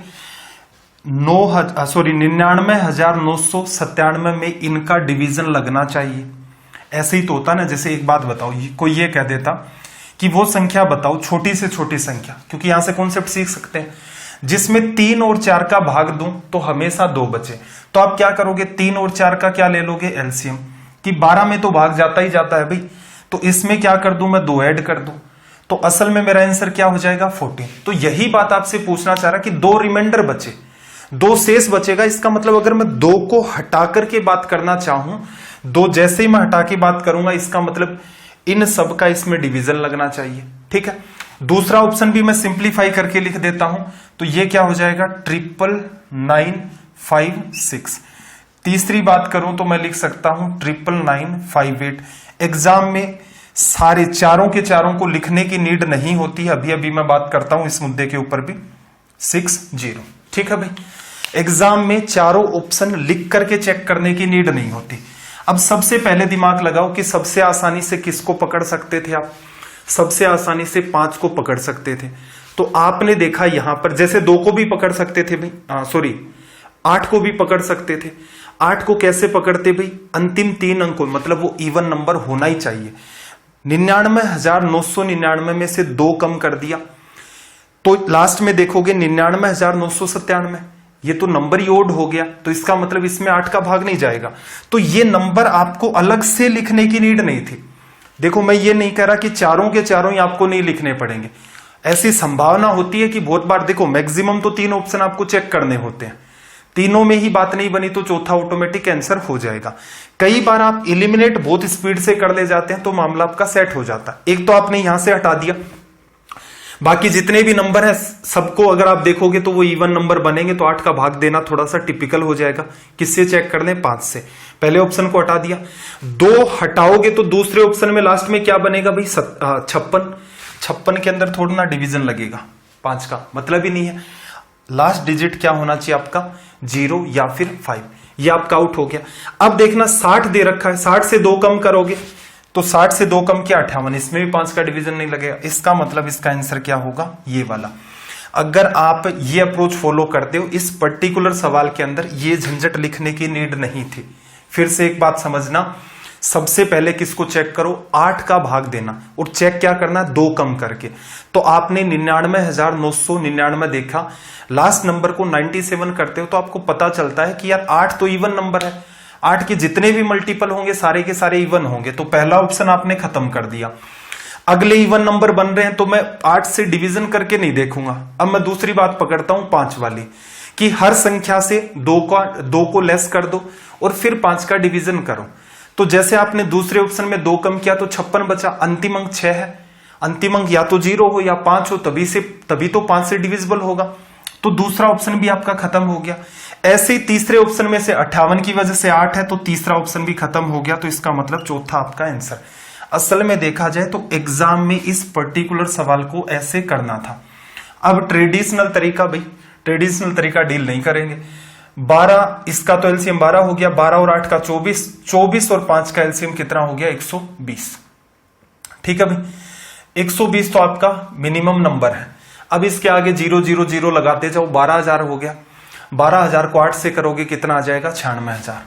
99,997 में इनका डिवीजन लगना चाहिए। ऐसे ही तो होता ना। जैसे एक बात बताओ, कोई ये कह देता कि वो संख्या बताओ छोटी से छोटी संख्या, क्योंकि यहां से कॉन्सेप्ट सीख सकते हैं, जिसमें 3 और 4 का भाग दूं तो हमेशा 2 बचे। तो आप क्या करोगे 3 और 4 का क्या ले लोगे एलसीएम, कि 12 में तो भाग जाता ही जाता है भाई, तो इसमें क्या कर दूं मैं 2 ऐड कर दूं, तो असल में मेरा आंसर क्या हो जाएगा 14। तो यही बात आपसे पूछना चाह रहा कि 2 रिमाइंडर बचे, 2 शेष बचेगा। इसका मतलब अगर मैं 2 को हटा करके बात करना चाहूं, 2 जैसे ही मैं हटा के बात करूंगा, इसका मतलब इन सब का इसमें डिवीजन लगना चाहिए। ठीक है, दूसरा ऑप्शन भी मैं सिंप्लीफाई करके लिख देता हूं, तो ये क्या हो जाएगा 99956। तीसरी बात करूं तो मैं लिख सकता हूं 99958। एग्जाम में सारे चारों के चारों को लिखने की नीड नहीं होती है, अभी अभी मैं बात करता हूं इस मुद्दे के ऊपर भी 60। ठीक है भाई, एग्जाम में चारों ऑप्शन लिख करके चेक करने की नीड नहीं होती। अब सबसे पहले दिमाग लगाओ कि सबसे आसानी से किसको पकड़ सकते थे आप, सबसे आसानी से 5 को पकड़ सकते थे। तो आपने देखा यहां पर जैसे 2 को भी पकड़ सकते थे भाई, 8 को भी पकड़ सकते थे। 8 को कैसे पकड़ते भाई, अंतिम 3 अंकों, मतलब वो इवन नंबर होना ही चाहिए। 99,999 में से 2 कम कर दिया तो लास्ट में देखोगे 99,997, ये तो नंबर ही ओड हो गया, तो इसका मतलब इसमें 8 का भाग नहीं जाएगा। तो ये नंबर आपको अलग से लिखने की नीड नहीं थी। देखो मैं ये नहीं कह रहा कि चारों के चारों ही आपको नहीं लिखने पड़ेंगे, ऐसी संभावना होती है कि बहुत बार देखो मैक्सिमम तो 3 ऑप्शन आपको चेक करने होते हैं, तीनों में ही बात नहीं बनी तो चौथा ऑटोमेटिक आंसर हो जाएगा। कई बार आप इलिमिनेट बहुत स्पीड से कर ले जाते हैं तो मामला आपका सेट हो जाता है। एक तो आपने यहां से हटा दिया, बाकी जितने भी नंबर है सबको अगर आप देखोगे तो वो इवन नंबर बनेंगे, तो 8 का भाग देना थोड़ा सा टिपिकल हो जाएगा। किससे चेक कर लें 5 से। पहले ऑप्शन को हटा दिया, 2 हटाओगे तो दूसरे ऑप्शन में लास्ट में क्या बनेगा भाई 56 के अंदर थोड़ा ना डिवीजन लगेगा, 5 का मतलब ही नहीं है। लास्ट डिजिट क्या होना चाहिए आपका 0 या फिर 5, ये आपका आउट हो गया। अब देखना 60 दे रखा है, 60 से 2 कम करोगे तो 60 से 2 कम किया 58, इसमें भी 5 का डिवीजन नहीं लगेगा। इसका मतलब इसका आंसर क्या होगा, ये वाला। अगर आप ये अप्रोच फॉलो करते हो, इस पर्टिकुलर सवाल के अंदर ये झंझट लिखने की नीड नहीं थी। फिर से एक बात समझना, सबसे पहले किसको चेक करो, 8 का भाग देना, और चेक क्या करना, 2 कम करके। तो आपने 99,999 देखा, लास्ट नंबर को 97 करते हो तो आपको पता चलता है कि यार 8 तो इवन नंबर है, 8 के जितने भी मल्टीपल होंगे सारे के सारे इवन होंगे। तो पहला ऑप्शन आपने खत्म कर दिया। अगले इवन नंबर बन रहे हैं तो मैं 8 से डिवीजन करके नहीं देखूंगा। अब मैं दूसरी बात पकड़ता हूं 5 वाली, कि हर संख्या से 2 को लेस कर दो और फिर 5 का डिवीजन करो। तो जैसे आपने दूसरे ऑप्शन में 2 कम किया तो 56 बचा, अंतिम अंक 6 है, अंतिम अंक या तो 0 हो या 5 हो, तभी तो 5 से डिविजिबल होगा। तो दूसरा ऑप्शन भी आपका खत्म हो गया। ऐसे ही तीसरे ऑप्शन में से 58 की वजह से 8 है, तो तीसरा ऑप्शन भी खत्म हो गया। तो इसका मतलब चौथा आपका आंसर। असल में देखा जाए तो एग्जाम में इस पर्टिकुलर सवाल को ऐसे करना था। अब ट्रेडिशनल तरीका, भाई ट्रेडिशनल तरीका डील नहीं करेंगे। 12, इसका तो एलसीएम 12 हो गया, 12 और 8 का 24, 24 और 5 का एलसीएम कितना हो गया, 120। ठीक है भाई, 120 तो आपका मिनिमम नंबर है। अब इसके आगे 0 0 0 लगाते जाओ, 12,000 हो गया। 12,000 को 8 से करोगे कितना आ जाएगा, 96,000,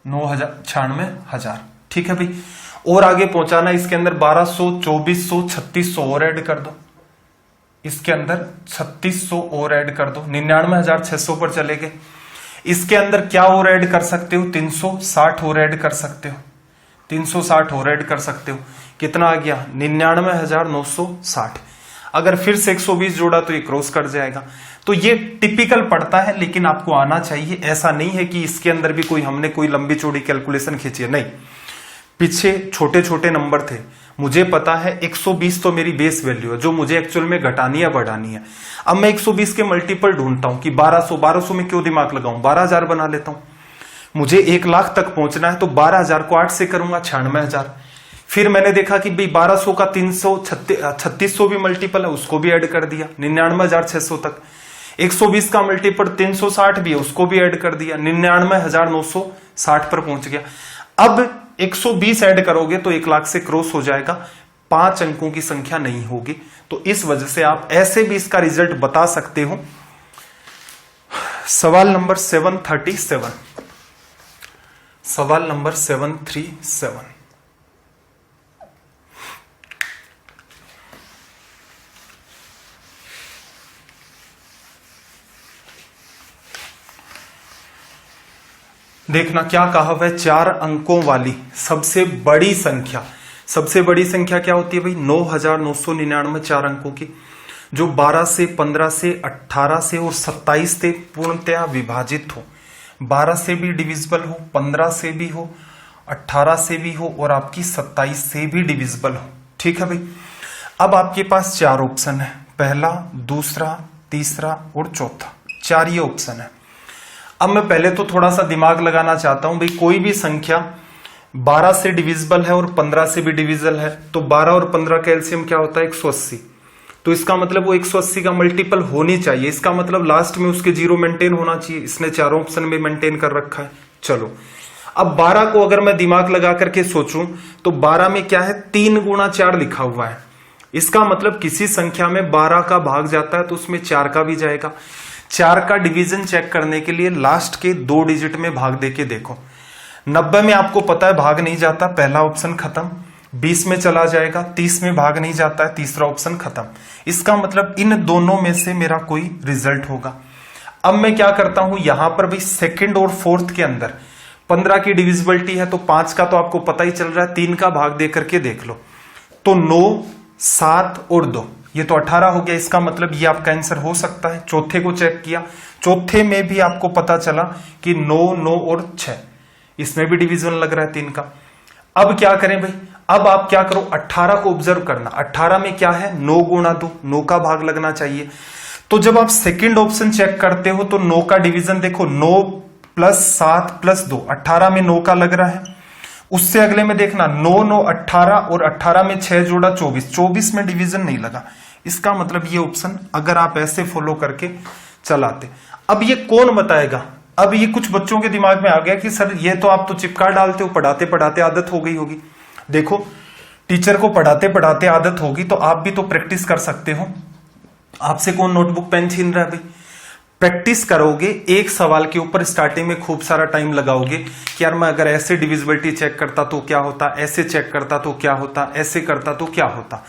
96,000। ठीक है भाई, और आगे पहुंचाना, इसके अंदर 1200, 2400, 3600 और ऐड कर दो, इसके अंदर 3600 और ऐड कर दो, 99,600 पर चले गए। इसके अंदर क्या और ऐड कर सकते हो, 360 और ऐड कर सकते हो, 360 और ऐड कर सकते हो। कितना आ गया, 99,960। अगर फिर से 120 जोड़ा तो ये क्रॉस कर जाएगा। तो ये टिपिकल पड़ता है, लेकिन आपको आना चाहिए। ऐसा नहीं है कि इसके अंदर भी हमने कोई लंबी चौड़ी कैलकुलेशन खींची है, नहीं। पीछे छोटे छोटे नंबर थे, मुझे पता है 120 तो मेरी बेस वैल्यू है, जो मुझे एक्चुअल में घटानी है बढ़ानी है। अब मैं 120 के मल्टीपल ढूंढता हूं कि 1200 में क्यों दिमाग लगाऊं, 12,000 बना लेता हूं। मुझे 1 लाख तक पहुंचना है तो 12,000 को 8 से करूंगा, 96,000। फिर मैंने देखा कि भाई 1200 का 3600 भी मल्टीपल है, उसको भी ऐड कर दिया, 99,600 तक। 120 का मल्टीपल 360 भी है, उसको भी ऐड कर दिया, 99,960 पर पहुंच गया। अब 120 ऐड करोगे तो 1 लाख से क्रॉस हो जाएगा, 5 अंकों की संख्या नहीं होगी। तो इस वजह से आप ऐसे भी इसका रिजल्ट बता सकते हो। सवाल नंबर 737, सवाल नंबर 737। देखना क्या कहा हुआ है, 4 अंकों वाली सबसे बड़ी संख्या। सबसे बड़ी संख्या क्या होती है भाई, 9,999, 4 अंकों की, जो 12 से 15 से 18 से और 27 से पूर्णतया विभाजित हो। 12 से भी डिविजिबल हो, 15 से भी हो, 18 से भी हो और आपकी 27 से भी डिविजिबल हो। ठीक है भाई, अब आपके पास 4 ऑप्शन है, पहला, दूसरा, तीसरा और चौथा, 4 ये ऑप्शन है। अब मैं पहले तो थोड़ा सा दिमाग लगाना चाहता हूं भाई, कोई भी संख्या 12 से डिविजिबल है और 15 से भी डिविजिबल है, तो 12 और 15 का एलसीएम क्या होता है, 180। तो इसका मतलब वो 180 का मल्टीपल होनी चाहिए। इसका मतलब लास्ट में उसके 0 मेंटेन होना चाहिए। इसने 4 ऑप्शन में मेंटेन कर रखा है। चलो, अब 12 को अगर मैं दिमाग लगा करके सोचूं तो 12 में क्या है, 3 गुणा 4 लिखा हुआ है। इसका मतलब किसी संख्या में 12 का भाग जाता है तो उसमें 4 का भी जाएगा। 4 का डिवीजन चेक करने के लिए लास्ट के 2 डिजिट में भाग देके देखो। 90 में आपको पता है भाग नहीं जाता, पहला ऑप्शन खत्म। 20 में चला जाएगा, 30 में भाग नहीं जाता है, तीसरा ऑप्शन खत्म। इसका मतलब इन दोनों में से मेरा कोई रिजल्ट होगा। अब मैं क्या करता हूं, यहां पर भी सेकंड और फोर्थ के अंदर 15 की डिविजिबिलिटी है, तो 5 का तो आपको पता ही चल रहा है, 3 का भाग दे करके देख लो। तो 9, 7 और 2, ये तो 18 हो गया। इसका मतलब ये आपका आंसर हो सकता है। चौथे को चेक किया, चौथे में भी आपको पता चला कि 9, 9 और 6, इसमें भी डिवीजन लग रहा है 3 का। अब क्या करें भाई, अब आप क्या करो, 18 को ऑब्जर्व करना। 18 में क्या है, 9 गुणा 2, 9 का भाग लगना चाहिए। तो जब आप सेकंड ऑप्शन चेक करते हो तो 9 का डिवीजन देखो, 9 + 7 + 2, 18 में 9 का लग रहा है। उससे अगले में देखना 9, 9, 18 और 18 में 6 जोड़ा 24, 24 में डिवीजन नहीं लगा। इसका मतलब ये ऑप्शन अगर आप ऐसे फॉलो करके चलाते, अब ये कौन बताएगा। अब ये कुछ बच्चों के दिमाग में आ गया कि सर ये तो आप तो चिपका डालते हो, पढ़ाते पढ़ाते आदत हो गई होगी। देखो टीचर को पढ़ाते पढ़ाते आदत होगी तो आप भी तो प्रैक्टिस कर सकते हो। आपसे कौन नोटबुक पेन छीन रहा है भाई? प्रैक्टिस करोगे, एक सवाल के ऊपर स्टार्टिंग में खूब सारा टाइम लगाओगे कि यार मैं अगर ऐसे डिविजिबिलिटी चेक करता तो क्या होता, ऐसे चेक करता तो क्या होता, ऐसे करता तो क्या होता।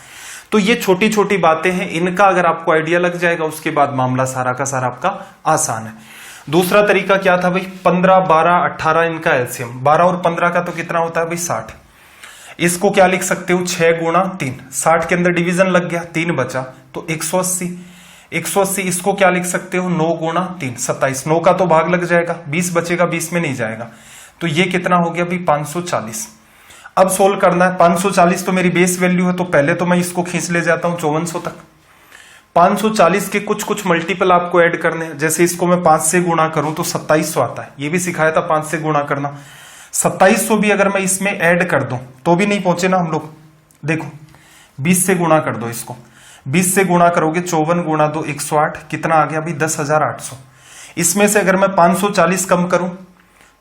तो ये छोटी छोटी बातें हैं, इनका अगर आपको आइडिया लग जाएगा उसके बाद मामला सारा का सारा आपका आसान है। दूसरा तरीका क्या था भाई? 15, 12, 18 इनका एलसीएम। 12 और 15 का तो कितना होता है भाई? 60। इसको क्या लिख सकते हो? 6 गुणा 3। 60 के अंदर डिवीजन लग गया, 3 बचा तो 180। 180 इसको क्या लिख सकते हो? 9 गुणा 3 27। 9 का तो भाग लग जाएगा, 20 बचेगा, 20 में नहीं जाएगा। तो ये कितना हो गया भाई? 540। अब सोल्व करना है। 540 तो मेरी बेस वैल्यू है, तो पहले तो मैं इसको खींच ले जाता हूं 5400 तक। 540 के कुछ कुछ मल्टीपल आपको ऐड करने हैं। जैसे इसको मैं 5 से गुणा करूं तो 2700 आता है, ये भी सिखाया था 5 से गुणा करना। 2700 भी अगर मैं इसमें ऐड कर दूं तो भी नहीं पहुंचे ना हम लोग। देखो 20 से गुणा कर दो इसको, 20 से गुणा करोगे 54 गुणा 2 108, कितना आ गया भाई? 10,800। इसमें से अगर मैं 540 कम करूं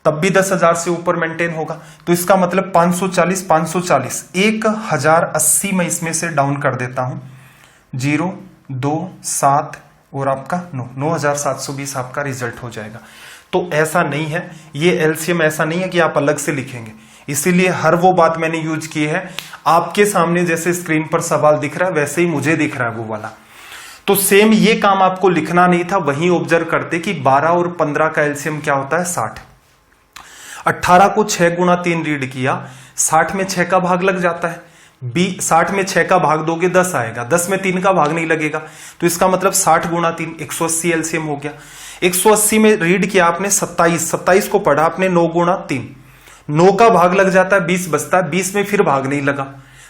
तब भी 10,000 से ऊपर मेंटेन होगा। तो इसका मतलब 540 540 1080 में इसमें से डाउन कर देता हूं। 0 2 7 और आपका 9 9720 आपका रिजल्ट हो जाएगा। तो ऐसा नहीं है, ये एलसीएम ऐसा नहीं है कि आप अलग से लिखेंगे, इसीलिए हर वो बात मैंने यूज की है। आपके सामने जैसे स्क्रीन पर सवाल दिख रहा है वैसे ही मुझे दिख रहा है वो वाला। तो सेम ये काम आपको लिखना नहीं था, वहीं ऑब्जर्व करते कि 12 और 15 का एलसीएम क्या होता है? 60। 18 को 6 गुणा 3 रीड किया, 60 में 6 का भाग लग जाता है। 60 में 6 का भाग दोगे 10 आएगा, 10 में 3 का भाग नहीं लगेगा। तो इसका मतलब 60 गुणा 3 180 एलसीएम हो गया। 180 में रीड किया आपने 27 को पढ़ा आपने 9 गुणा 3, 9 का भाग लग जाता है, 20 बचता है, 20 में फिर भाग नहीं लगा।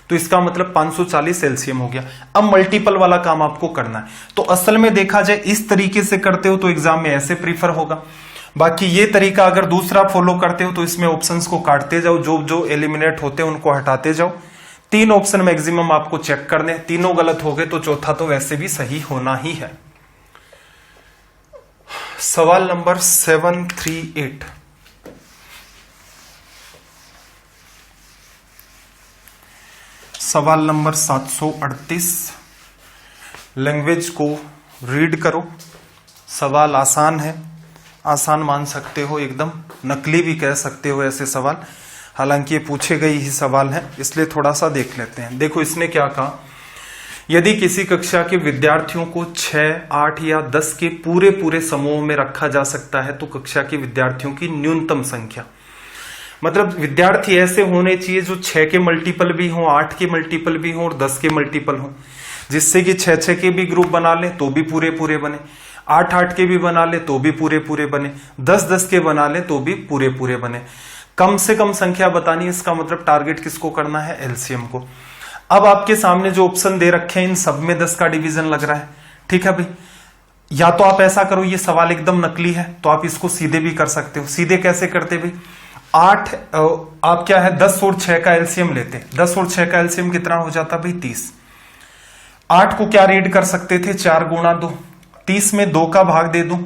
तो इसका मतलब 540 एलसीएम हो गया। अब मल्टीपल वाला काम आपको करना है। तो असल में देखा जाए इस तरीके से करते हो तो एग्जाम में ऐसे प्रीफर होगा। बाकी ये तरीका अगर दूसरा फॉलो करते हो तो इसमें ऑप्शंस को काटते जाओ, जो जो एलिमिनेट होते हैं उनको हटाते जाओ। 3 ऑप्शन मैक्सिमम आपको चेक करने, तीनों गलत हो गए तो चौथा तो वैसे भी सही होना ही है। सवाल नंबर 738। सवाल नंबर 738। लैंग्वेज को रीड करो। सवाल आसान है, आसान मान सकते हो, एकदम नकली भी कह सकते हो ऐसे सवाल। हालांकि ये पूछे गए ही सवाल हैं, इसलिए थोड़ा सा देख लेते हैं। देखो इसने क्या कहा, यदि किसी कक्षा के विद्यार्थियों को 6, 8 या 10 के पूरे पूरे समूह में रखा जा सकता है तो कक्षा के विद्यार्थियों की न्यूनतम संख्या, मतलब विद्यार्थी ऐसे होने चाहिए जो 6 के मल्टीपल भी हों, 8 के मल्टीपल भी हों और 10 के मल्टीपल हों, जिससे कि 6 के भी ग्रुप बना ले तो भी पूरे पूरे बने, 8 के भी बना ले तो भी पूरे पूरे बने, 10 के बना ले तो भी पूरे पूरे बने। कम से कम संख्या बतानी है, इसका मतलब टारगेट किसको करना है? एलसीएम को। अब आपके सामने जो ऑप्शन दे रखे हैं इन सब में 10 का डिवीजन लग रहा है, ठीक है भाई। या तो आप ऐसा करो, ये सवाल एकदम नकली है तो आप इसको सीधे भी कर सकते हो। सीधे कैसे करते भाई? 8 आप क्या है 10 और 6 का एलसीएम लेते, 10 और 6 का एलसीएम कितना हो जाता भाई? 30। 8 को क्या रीड कर सकते थे? 4 गुणा 2, 30 में 2 का भाग दे दूं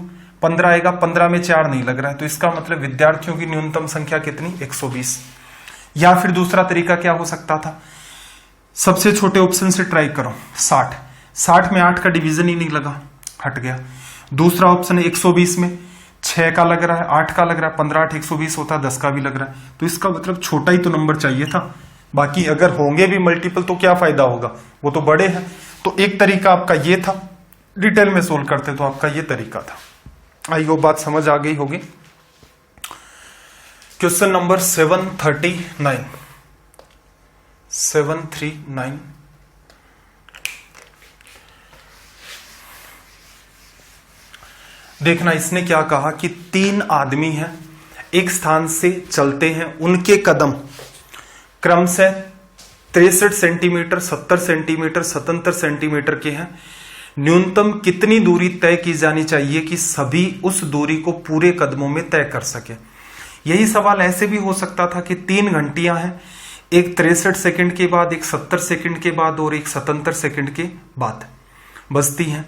15 आएगा, 15 में 4 नहीं लग रहा है, तो इसका मतलब विद्यार्थियों की न्यूनतम संख्या कितनी? 120। या फिर दूसरा तरीका क्या हो सकता था? सबसे छोटे ऑप्शन से ट्राई करो, 60। 60 में 8 का डिवीजन ही नहीं लगा, हट गया। दूसरा ऑप्शन है 120 में 6 का लग रहा है, 8 का लग रहा है, 15 8 120 होता है, 10 का भी लग रहा है, तो इसका मतलब छोटा ही तो नंबर चाहिए था। बाकी अगर होंगे भी मल्टीपल तो क्या फायदा होगा, वो तो बड़े हैं। तो एक तरीका आपका ये था, डिटेल में सोल्व करते तो आपका ये तरीका था। आई वो बात समझ आ गई होगी। Question number 739। देखना इसने क्या कहा कि 3 आदमी हैं, एक स्थान से चलते हैं, उनके कदम क्रमशः 63 सेंटीमीटर, 70 सेंटीमीटर, 77 सेंटीमीटर के हैं। न्यूनतम कितनी दूरी तय की जानी चाहिए कि सभी उस दूरी को पूरे कदमों में तय कर सके। यही सवाल ऐसे भी हो सकता था कि 3 घंटियां हैं, एक 63 सेकंड के बाद, एक 70 सेकंड के बाद और एक 77 सेकंड के बाद बजती हैं।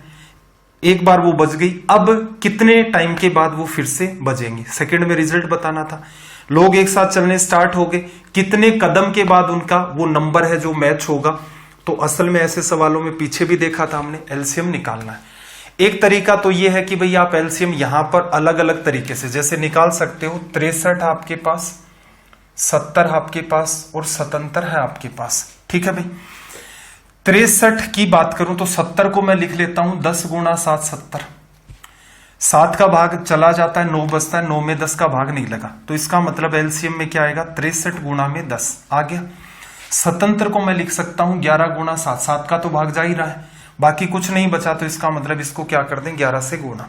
एक बार वो बज गई, अब कितने टाइम के बाद वो फिर से बजेंगी, सेकंड में रिजल्ट बताना था। लोग एक साथ चलने स्टार्ट हो गए, कितने कदम के बाद उनका वो नंबर है जो मैच होगा। तो असल में ऐसे सवालों में पीछे भी देखा था हमने, एलसीएम निकालना है। एक तरीका तो ये है कि भाई आप एलसीएम यहां पर अलग अलग तरीके से जैसे निकाल सकते हो। 63 आपके पास, 70 आपके पास और 77 है आपके पास, ठीक है भाई। 63 की बात करूं तो 70 को मैं लिख लेता हूं 10 गुणा 7 70। 7 का भाग चला जाता है, 9 बचता है, 9 में 10 का भाग नहीं लगा, तो इसका मतलब एलसीएम में क्या आएगा 63 गुणा में 10 आ गया। 77 को मैं लिख सकता हूं 11 गुणा 7, 7 का तो भाग जा ही रहा है, बाकी कुछ नहीं बचा, तो इसका मतलब इसको क्या कर दें 11 से गुणा।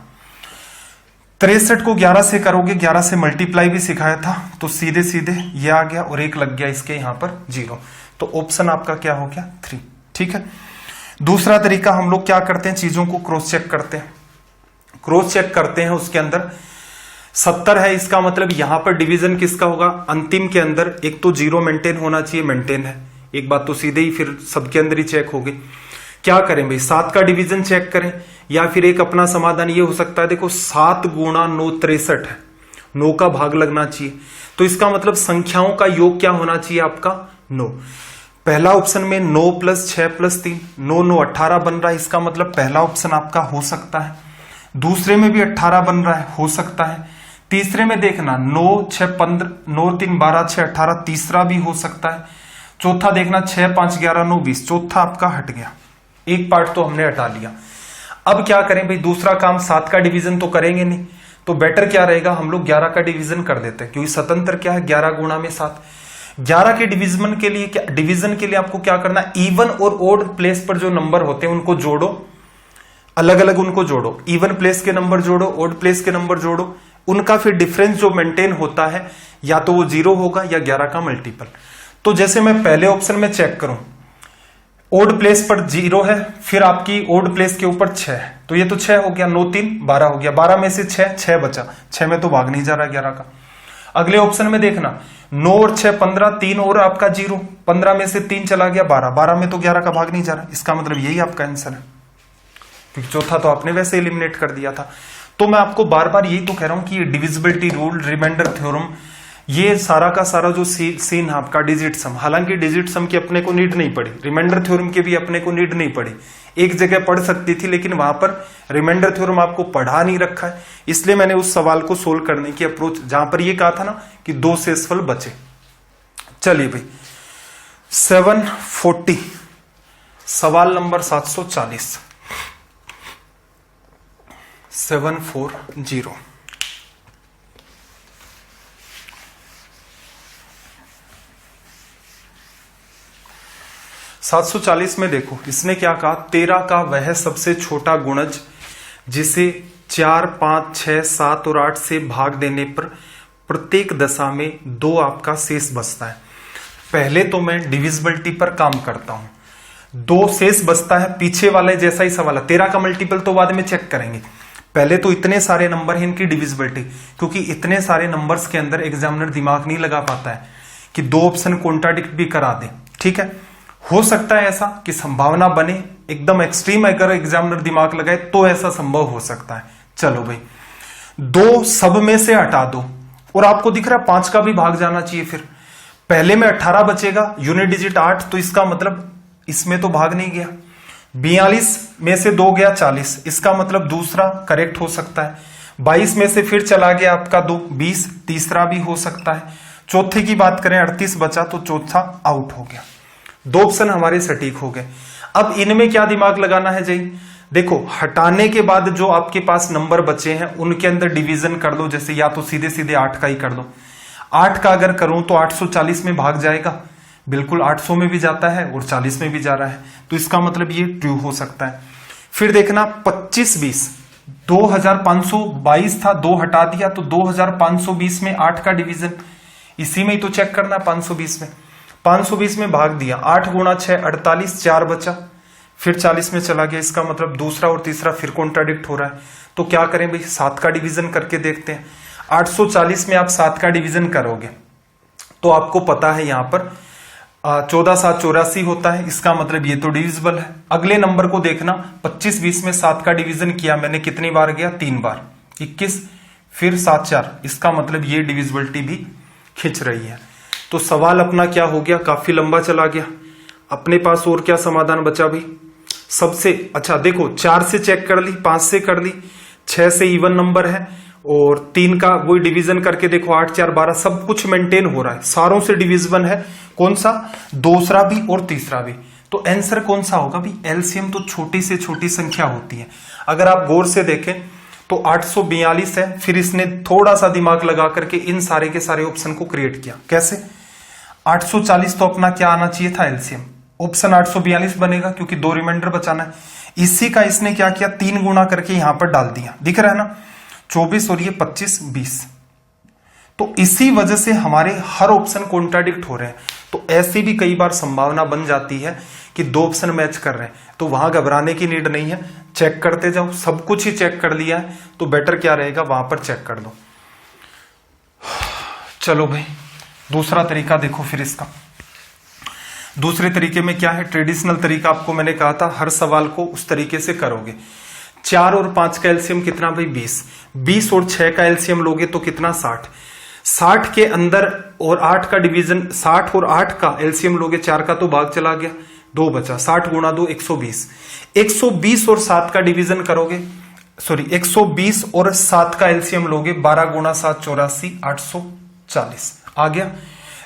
63 को 11 से करोगे, 11 से मल्टीप्लाई भी सिखाया था, तो सीधे सीधे ये आ गया और एक लग गया इसके यहां पर 0, तो ऑप्शन आपका क्या हो गया 3, ठीक है। दूसरा तरीका हम लोग क्या करते हैं, चीजों को क्रॉस चेक करते हैं। क्रॉस चेक करते हैं, उसके अंदर 70 है, इसका मतलब यहां पर डिवीजन किसका होगा, अंतिम के अंदर एक तो 0 मेंटेन होना चाहिए, मेंटेन है, एक बात तो सीधे ही फिर सबके अंदर ही चेक होगी। क्या करें भाई, 7 का डिवीजन चेक करें, या फिर एक अपना समाधान ये हो सकता है, देखो 7 गुणा 9 63 है, 9 का भाग लगना चाहिए, तो इसका मतलब संख्याओं का योग क्या होना चाहिए आपका 9। पहला ऑप्शन में 9 + 6 + 3, 9 9 18 बन रहा है, इसका मतलब पहला ऑप्शन आपका हो सकता है। दूसरे में भी 18 बन रहा है, हो सकता है। तीसरे में देखना 9 6 15, 9 3 12 6 18, तीसरा भी हो सकता है। चौथा देखना 6 5 11 9 20, चौथा आपका हट गया, एक पार्ट तो हमने हटा लिया। अब क्या करें भाई, दूसरा काम 7 का डिवीजन तो करेंगे नहीं, तो बेटर क्या रहेगा हम लोग 11 का डिवीजन कर देते हैं, क्योंकि स्वतंत्र क्या है 11 गुणा में 7। 11 के डिवीजन के लिए क्या, डिवीजन के लिए आपको क्या करना है, इवन और ओड प्लेस पर जो नंबर होते हैं उनको जोड़ो, अलग अलग उनको जोड़ो, इवन प्लेस के नंबर जोड़ो, ओड प्लेस के नंबर जोड़ो, उनका फिर डिफरेंस जो मेंटेन होता है या तो वो 0 होगा या 11 का मल्टीपल। तो जैसे मैं पहले ऑप्शन में चेक करूं, ओड प्लेस पर 0 है, फिर आपकी ओड प्लेस के ऊपर 6 है, तो ये तो 6 हो गया, 9 3 12 हो गया, 12 में से 6 बचा, 6 में तो भाग नहीं जा रहा 11 का। अगले ऑप्शन में देखना 9 और 6 15, 3 और आपका 0, 15 में से 3 चला गया 12, 12 में तो 11 का भाग नहीं जा रहा, इसका मतलब यही आपका आंसर है, क्योंकि चौथा तो आपने वैसे एलिमिनेट कर दिया था। तो मैं आपको बार बार यही तो कह रहा हूं कि ये डिविजिबिलिटी रूल, रिमाइंडर थ्योरम, ये सारा का सारा जो सीन है आपका डिजिट सम, हालांकि डिजिट सम की अपने को नीड नहीं पड़ी, रिमाइंडर थ्योरम की भी अपने को नीड नहीं पड़ी, एक जगह पढ़ सकती थी, लेकिन वहां पर रिमाइंडर थ्योरम आपको पढ़ा नहीं रखा है, इसलिए मैंने उस सवाल को सोल्व करने की अप्रोच, जहां पर ये कहा था ना कि 2 शेषफल बचे। चलिए भाई 740, सवाल नंबर 740, 740। सात 740 में देखो इसने क्या कहा, 13 का वह सबसे छोटा गुणज जिसे 4 5 6 7 और 8 से भाग देने पर प्रत्येक दशा में 2 आपका शेष बचता है। पहले तो मैं डिविजिबिलिटी पर काम करता हूं, 2 शेष बचता है, पीछे वाले जैसा ही सवाल है, 13 का मल्टीपल तो बाद में चेक करेंगे, पहले तो इतने सारे नंबर है इनकी डिविजिबिलिटी, क्योंकि इतने सारे नंबर्स के अंदर एग्जामिनर दिमाग नहीं लगा पाता है कि 2 ऑप्शन कॉन्ट्राडिक्ट भी करा दे, ठीक है। हो सकता है ऐसा कि संभावना बने, एकदम एक्सट्रीम अगर एग्जामिनर दिमाग लगाए तो ऐसा संभव हो सकता है। चलो भाई 2 सब में से हटा दो, और आपको दिख रहा है 5 का भी भाग जाना चाहिए, फिर पहले में 18 बचेगा, यूनिट डिजिट 8, तो इसका मतलब इसमें तो भाग नहीं गया। 42 में से 2 गया 40, इसका मतलब दूसरा करेक्ट हो सकता है। 22 में से फिर चला गया आपका 2, 20, तीसरा भी हो सकता है। चौथे की बात करें 38 बचा, तो चौथा आउट हो गया, 2 ऑप्शन हमारे सटीक हो गए। अब इनमें क्या दिमाग लगाना है जी, देखो हटाने के बाद जो आपके पास नंबर बचे हैं उनके अंदर डिवीजन कर लो, जैसे या तो सीधे सीधे 8 का ही कर दो। 8 का अगर करूं तो 840 में भाग जाएगा, बिल्कुल 800 में भी जाता है और 40 में भी जा रहा है, तो इसका मतलब ये ट्रू हो सकता है। फिर देखना 25 20, 2522 था, 2 हटा दिया तो 2520 में 8 का डिवीजन, इसी में ही तो चेक करना, 520 में 520 में भाग दिया, 8 गुणा 6 48, 4 बचा, फिर 40 में चला गया, इसका मतलब दूसरा और तीसरा फिर कॉन्ट्राडिक्ट हो रहा है। तो क्या करें भाई, 7 का डिवीजन करके देखते हैं। 840 में आप 7 का डिवीजन करोगे तो आपको पता है यहां पर 14 7 84 होता है, इसका मतलब ये तो डिविजिबल है। अगले नंबर को देखना, 25 20 में 7 का डिवीजन किया मैंने, कितनी बार गया? 3 बार, 21 फिर 7 4, इसका मतलब ये डिविजिबिलिटी भी खिंच रही है। तो सवाल अपना क्या हो गया? काफी लंबा चला गया। अपने पास और क्या समाधान बचा भाई? सबसे अच्छा देखो, 4 से चेक कर ली, 5 से कर ली, 6 से इवन नंबर है, और 3 का वही डिवीजन करके देखो, 8 4 12, सब कुछ मेंटेन हो रहा है, सारों से डिविजिबल है। कौन सा? दूसरा भी और तीसरा भी। तो आंसर कौन सा होगा भाई? एलसीएम तो छोटी से छोटी संख्या होती है। अगर आप गौर से देखें तो 842 है, फिर इसने थोड़ा सा दिमाग लगा करके इन सारे के सारे ऑप्शन को क्रिएट किया। कैसे? 840 तो अपना क्या आना चाहिए था? एलसीएम। ऑप्शन 842 बनेगा क्योंकि 2 रिमाइंडर बचाना है। इसी का इसने क्या किया? 3 गुना करके यहां पर डाल दिया, दिख रहा है ना, 24 और ये 25 20। तो इसी वजह से हमारे हर ऑप्शन कॉन्ट्राडिक्ट हो रहे हैं। तो ऐसी भी कई बार संभावना बन जाती है कि 2 ऑप्शन मैच कर रहे हैं, तो वहां घबराने की नीड नहीं है, चेक करते जाओ। सब कुछ ही चेक कर लिया है तो बेटर क्या रहेगा, वहां पर चेक कर दो। चलो भाई, दूसरा तरीका देखो फिर इसका। दूसरे तरीके में क्या है? ट्रेडिशनल तरीका आपको मैंने कहा था, हर सवाल को उस तरीके से करोगे। 4 और 5 का एलसीएम कितना भाई? 20। 20 और 6 का एलसीएम लोगे तो कितना? 60। 60 के अंदर और 8 का डिवीजन, 60 और 8 का एलसीएम लोगे, 4 का तो भाग चला गया, 2 बचा, 60 गुणा 2 120। 120 और 7 का डिवीजन करोगे, सॉरी 120 और 7 का एलसीएम लोगे, 12 गुणा 7 84, 840 आ गया।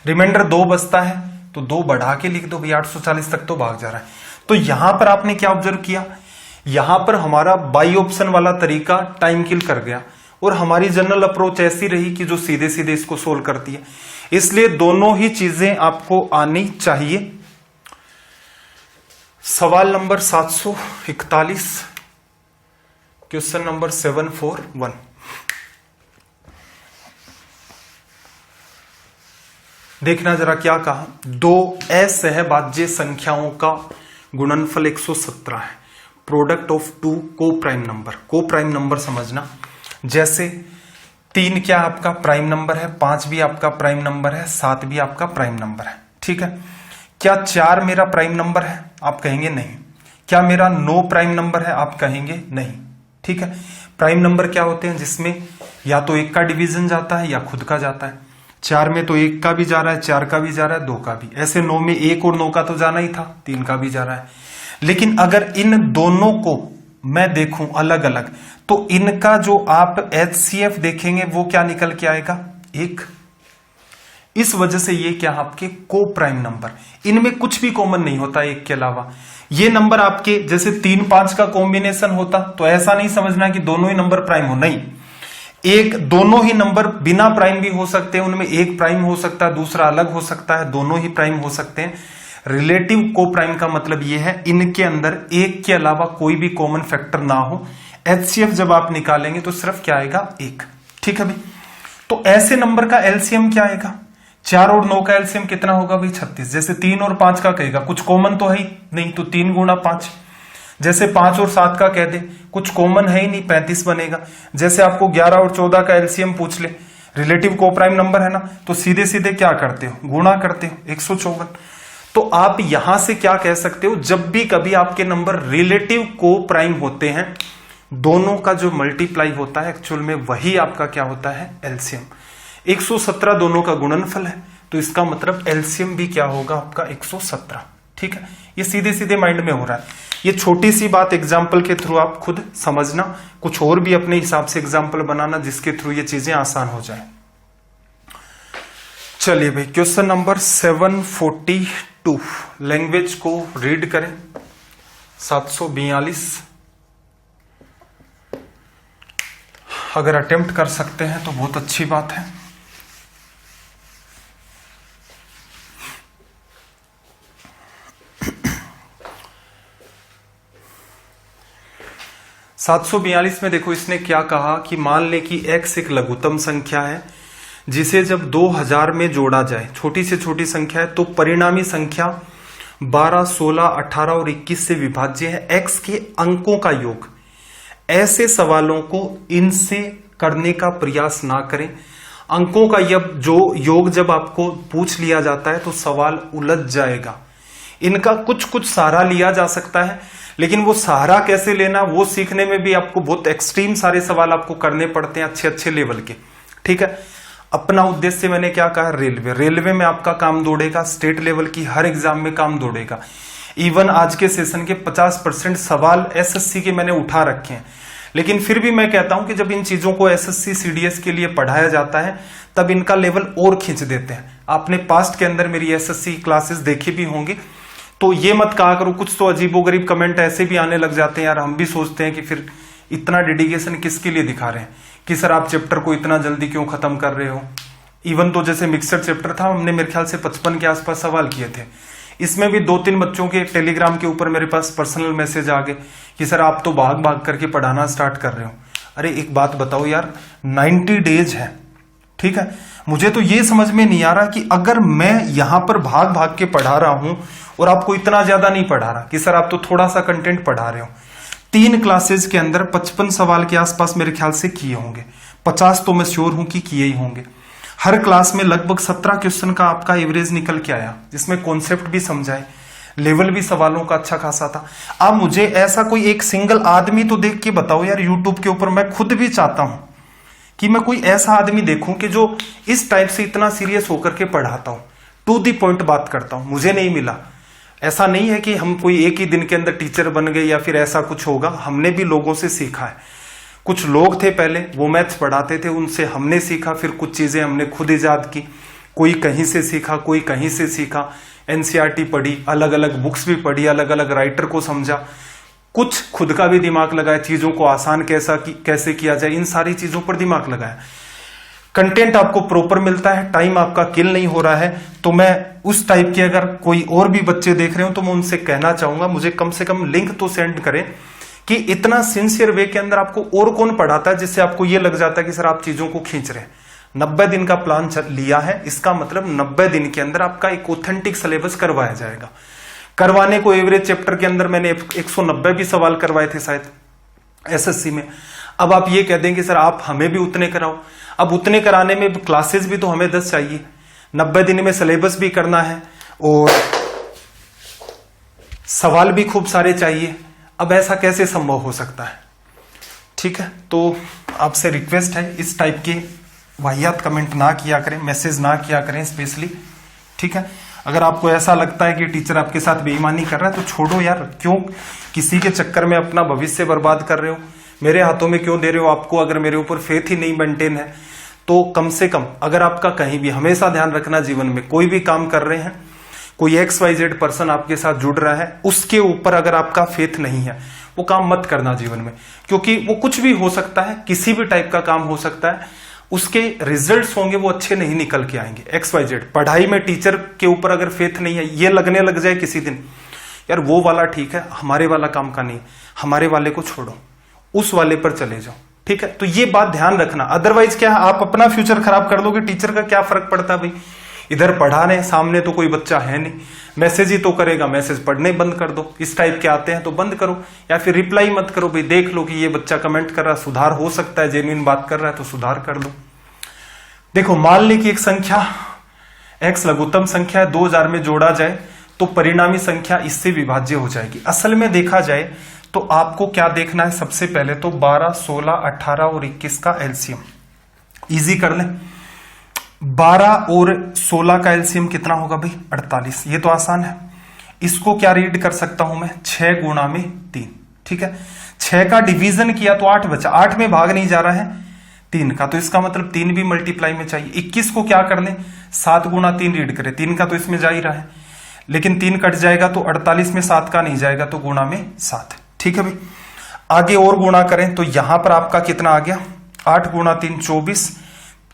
रिमाइंडर 2 बचता है तो 2 बढ़ा के लिख दो भाई, 840 तक तो भाग जा रहा है। तो यहां पर आपने क्या ऑब्जर्व किया? यहां पर हमारा बाई ऑप्शन वाला तरीका टाइम किल कर गया, और हमारी जनरल अप्रोच ऐसी रही कि जो सीधे सीधे इसको सोल्व करती है। इसलिए दोनों ही चीजें आपको आनी चाहिए। सवाल नंबर 741, क्वेश्चन नंबर 741। देखना जरा क्या कहा, 2 असहभाज्य संख्याओं का गुणनफल 117 है, प्रोडक्ट ऑफ 2 को प्राइम नंबर। को प्राइम नंबर समझना, जैसे 3 क्या आपका प्राइम नंबर है, 5 भी आपका प्राइम नंबर है, 7 भी आपका प्राइम नंबर है, ठीक है। क्या 4 मेरा प्राइम नंबर है? आप कहेंगे नहीं। क्या मेरा 9 प्राइम नंबर है? आप कहेंगे नहीं, ठीक है। प्राइम नंबर क्या होते हैं? जिसमें या तो 1 का डिवीजन जाता है या खुद का जाता है। 4 में तो 1 का भी जा रहा है, 4 का भी जा रहा है, 2 का भी। ऐसे 9 में 1 और 9 का तो जाना ही था, 3 का भी जा रहा है। लेकिन अगर इन दोनों को मैं देखूं अलग अलग, तो इनका जो आप HCF देखेंगे वो क्या निकल के आएगा? 1। इस वजह से ये क्या आपके को प्राइम नंबर, इनमें कुछ भी कॉमन नहीं होता 1 के अलावा। ये नंबर आपके जैसे 3 5 का कॉम्बिनेशन होता तो ऐसा नहीं समझना कि दोनों ही नंबर प्राइम हो, नहीं। एक दोनों ही नंबर बिना प्राइम भी हो सकते हैं, उनमें एक प्राइम हो सकता है, दूसरा अलग हो सकता है, दोनों ही प्राइम हो सकते हैं। रिलेटिव को प्राइम का मतलब यह है इनके अंदर 1 के अलावा कोई भी कॉमन फैक्टर ना हो। HCF जब आप निकालेंगे तो सिर्फ क्या आएगा? 1, ठीक है भाई। तो ऐसे नंबर का एलसीएम क्या आएगा? 4 और 9 का एलसीएम कितना होगा भाई? 36। जैसे 3 और 5 का कहेगा, कुछ कॉमन तो है ही नहीं, तो 3 गुणा 5। जैसे 5 और 7 का कह दे, कुछ कॉमन है ही नहीं, 35 बनेगा। जैसे आपको 11 और 14 का एलसीएम पूछ ले, रिलेटिव को प्राइम नंबर है ना, तो सीधे सीधे क्या करते हो? गुणा करते हो, 154। तो आप यहां से क्या कह सकते हो? जब भी कभी आपके नंबर रिलेटिव को प्राइम होते हैं, दोनों का जो मल्टीप्लाई होता है एक्चुअल में वही आपका क्या होता है? एलसीएम। 117 दोनों का गुणनफल है, तो इसका मतलब एलसीएम भी क्या होगा आपका? 117, ठीक है। ये सीधे सीधे माइंड में हो रहा है। ये छोटी सी बात एग्जाम्पल के थ्रू आप खुद समझना, कुछ और भी अपने हिसाब से एग्जाम्पल बनाना जिसके थ्रू ये चीजें आसान हो जाए। चलिए भाई, क्वेश्चन नंबर 742, लैंग्वेज को रीड करें। 742 अगर अटेम्प्ट कर सकते हैं तो बहुत अच्छी बात है। (742) में देखो इसने क्या कहा कि मान ले कि x एक लघुत्तम संख्या है जिसे जब 2000 में जोड़ा जाए, छोटी से छोटी संख्या है, तो परिणामी संख्या 12, 16, 18 और 21 से विभाज्य है x के अंकों का योग। ऐसे सवालों को इनसे करने का प्रयास ना करें। अंकों का जो योग जब आपको पूछ लिया जाता है तो सवाल उलझ जाएगा। इनका कुछ कुछ सहारा लिया जा सकता है, लेकिन वो सहारा कैसे लेना वो सीखने में भी आपको बहुत एक्सट्रीम सारे सवाल आपको करने पड़ते हैं, अच्छे अच्छे लेवल के। ठीक है, अपना उद्देश्य मैंने क्या कहा, रेलवे में आपका काम दौड़ेगा, स्टेट लेवल की हर एग्जाम में काम दौड़ेगा। इवन आज के सेशन के 50% सवाल एसएससी के मैंने उठा रखे हैं, लेकिन फिर भी मैं कहता हूं कि जब इन चीजों को एसएससी सीडीएस के लिए पढ़ाया जाता है तब इनका लेवल और खींच देते हैं। आपने पास्ट के अंदर मेरी एसएससी क्लासेस देखी भी होंगी, तो ये मत कहा करो, कुछ तो अजीबोगरीब कमेंट ऐसे भी आने लग जाते हैं यार, हम भी सोचते हैं कि फिर इतना डेडिकेशन किसके लिए दिखा रहे हैं कि सर आप चैप्टर को इतना जल्दी क्यों खत्म कर रहे हो। इवन तो जैसे मिक्सर चैप्टर था, हमने मेरे ख्याल से 55 के आसपास सवाल किए थे, इसमें भी 2-3 बच्चों के टेलीग्राम के ऊपर मेरे पास पर्सनल मैसेज आ गए कि सर आप तो भाग भाग करके पढ़ाना स्टार्ट कर रहे हो। अरे एक बात बताओ यार, 90 डेज है, ठीक है, मुझे तो ये समझ में नहीं आ रहा कि अगर मैं यहां पर भाग भाग के पढ़ा रहा हूं और आपको इतना ज्यादा नहीं पढ़ा रहा कि सर आप तो थोड़ा सा कंटेंट पढ़ा रहे हो, 3 क्लासेज के अंदर 55 सवाल के आसपास मेरे ख्याल से किए होंगे, 50 तो मैं श्योर हूं कि किए ही होंगे। हर क्लास में लगभग 17 क्वेश्चन का आपका एवरेज निकल के आया, जिसमें कॉन्सेप्ट भी समझाए, लेवल भी सवालों का अच्छा खासा था। अब मुझे ऐसा कोई एक सिंगल आदमी तो देख के बताओ यार यूट्यूब के ऊपर, मैं खुद भी चाहता हूं कि मैं कोई ऐसा आदमी देखूं कि जो इस टाइप से इतना सीरियस होकर के पढ़ाता हूं, टू दी पॉइंट बात करता हूं। मुझे नहीं मिला। ऐसा नहीं है कि हम कोई एक ही दिन के अंदर टीचर बन गए या फिर ऐसा कुछ होगा, हमने भी लोगों से सीखा है। कुछ लोग थे पहले वो मैथ्स पढ़ाते थे, उनसे हमने सीखा, फिर कुछ चीजें हमने खुद इजाद की, कोई कहीं से सीखा, कोई कहीं से सीखा, एनसीईआरटी पढ़ी, अलग अलग बुक्स भी पढ़ी, अलग अलग राइटर को समझा, कुछ खुद का भी दिमाग लगाया, चीजों को आसान कैसे किया जाए, इन सारी चीजों पर दिमाग लगाया। कंटेंट आपको प्रॉपर मिलता है, टाइम आपका किल नहीं हो रहा है। तो मैं उस टाइप के अगर कोई और भी बच्चे देख रहे हो तो मैं उनसे कहना चाहूंगा मुझे कम से कम लिंक तो सेंड करें कि इतना सिंसियर वे के अंदर आपको और कौन पढ़ाता है जिससे आपको ये लग जाता है कि सर आप चीजों को खींच रहे हैं। 90 दिन का प्लान लिया है, इसका मतलब 90 दिन के अंदर आपका एक ऑथेंटिक सिलेबस करवाया जाएगा। करवाने को एवरेज चैप्टर के अंदर मैंने 190 भी सवाल करवाए थे शायद एसएससी में। अब आप ये कह देंगे सर आप हमें भी उतने कराओ। अब उतने कराने में क्लासेस भी तो हमें 10 चाहिए, 90 दिन में सिलेबस भी करना है और सवाल भी खूब सारे चाहिए। अब ऐसा कैसे संभव हो सकता है? ठीक है, तो आपसे रिक्वेस्ट है इस टाइप के वाहियात कमेंट ना किया करें, मैसेज ना किया करें स्पेशली। ठीक है, अगर आपको ऐसा लगता है कि टीचर आपके साथ बेईमानी कर रहा है तो छोड़ो यार, क्यों किसी के चक्कर में अपना भविष्य बर्बाद कर रहे हो, मेरे हाथों में क्यों दे रहे हो? आपको अगर मेरे ऊपर फेथ ही नहीं मेंटेन है तो कम से कम अगर आपका कहीं भी, हमेशा ध्यान रखना जीवन में कोई भी काम कर रहे हैं, कोई XYZ पर्सन आपके साथ जुड़ रहा है, उसके ऊपर अगर आपका फेथ नहीं है वो काम मत करना जीवन में, क्योंकि वो कुछ भी हो सकता है, किसी भी टाइप का काम हो सकता है, उसके रिजल्ट्स होंगे वो अच्छे नहीं निकल के आएंगे। XYZ पढ़ाई में टीचर के ऊपर अगर फेथ नहीं है, ये लगने लग जाए किसी दिन यार वो वाला ठीक है, हमारे वाला काम का नहीं, हमारे वाले को छोड़ो, उस वाले पर चले जाओ। ठीक है, तो ये बात ध्यान रखना। अदरवाइज क्या आप अपना फ्यूचर खराब कर दोगे, टीचर का क्या फर्क पड़ता है भाई? इधर पढ़ा रहे, सामने तो कोई बच्चा है नहीं, मैसेज ही तो करेगा, मैसेज पढ़ने बंद कर दो। इस टाइप के आते हैं तो बंद करो, या फिर रिप्लाई मत करो भाई, देख लो कि ये बच्चा कमेंट कर रहा, सुधार हो सकता है, जेन्युइन बात कर रहा है तो सुधार कर दो। देखो, मान ली कि एक संख्या x लघुत्तम संख्या है, 2000 में जोड़ा जाए तो परिणामी संख्या इससे विभाज्य हो जाएगी। असल में देखा जाए तो आपको क्या देखना है, सबसे पहले तो 12, 16, 18 और 21 का एलसीएम इजी कर लें। 12 और 16 का एलसीएम कितना होगा भाई? 48। ये तो आसान है। इसको क्या रीड कर सकता हूं मैं? 6 गुणा में 3। ठीक है, 6 का डिवीजन किया तो 8 बचा, 8 में भाग नहीं जा रहा है 3 का, तो इसका मतलब 3 भी मल्टीप्लाई में चाहिए। 21 को क्या कर लें? 7 गुणा 3 रीड करें, 3 का तो इसमें जा ही रहा है, लेकिन 3 कट जाएगा तो 48 में 7 का नहीं जाएगा, तो गुणा में 7। ठीक है भाई, आगे और गुणा करें तो यहां पर आपका कितना आ गया? 8 गुणा 3 24,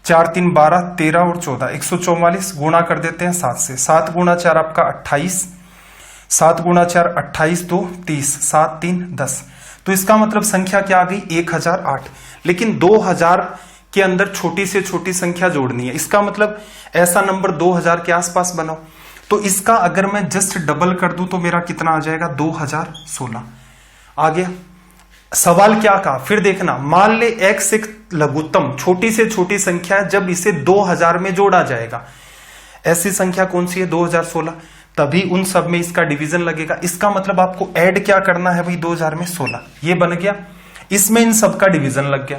4 3 12, 13 और 14 144। गुणा कर देते हैं 7 से, 7 गुणा 4 आपका 28, 7 गुणा 4 28, 2 30, 7 3 10। तो इसका मतलब संख्या क्या आ गई? 1008। लेकिन 2000 के अंदर छोटी से छोटी संख्या जोड़नी है, इसका मतलब ऐसा नंबर 2000 के आसपास बनाओ। तो इसका अगर मैं जस्ट डबल कर दूं तो मेरा कितना आ जाएगा? 2016 आ गया। सवाल क्या कहा फिर देखना, मान ले x एक लघुत्तम छोटी से छोटी संख्या है जब इसे 2000 में जोड़ा जाएगा। ऐसी संख्या कौन सी है? 2016। तभी उन सब में इसका डिवीजन लगेगा। इसका मतलब आपको ऐड क्या करना है भाई? 2000 में 16, ये बन गया। इसमें इन सब का डिवीजन लग गया।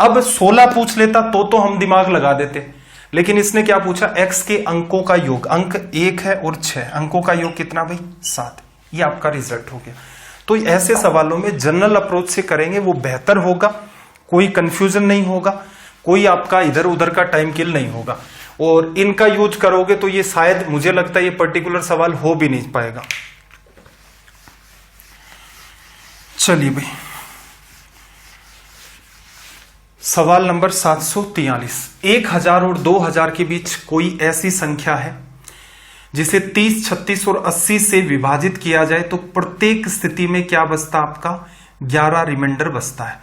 अब 16 पूछ लेता तो हम दिमाग लगा देते, लेकिन इसने क्या पूछा? x के अंकों का योग, अंक 1 है और 6, अंकों का योग कितना भाई? 7। ये आपका रिजल्ट हो गया। तो ऐसे सवालों में जनरल अप्रोच से करेंगे वो बेहतर होगा, कोई कंफ्यूजन नहीं होगा, कोई आपका इधर उधर का टाइम किल नहीं होगा। और इनका यूज करोगे तो ये शायद मुझे लगता है ये पर्टिकुलर सवाल हो भी नहीं पाएगा। चलिए भाई, सवाल नंबर 743। 1000 और 2000 के बीच कोई ऐसी संख्या है जिसे 30, 36 और 80 से विभाजित किया जाए तो प्रत्येक स्थिति में क्या बचता? आपका 11 रिमाइंडर बचता है।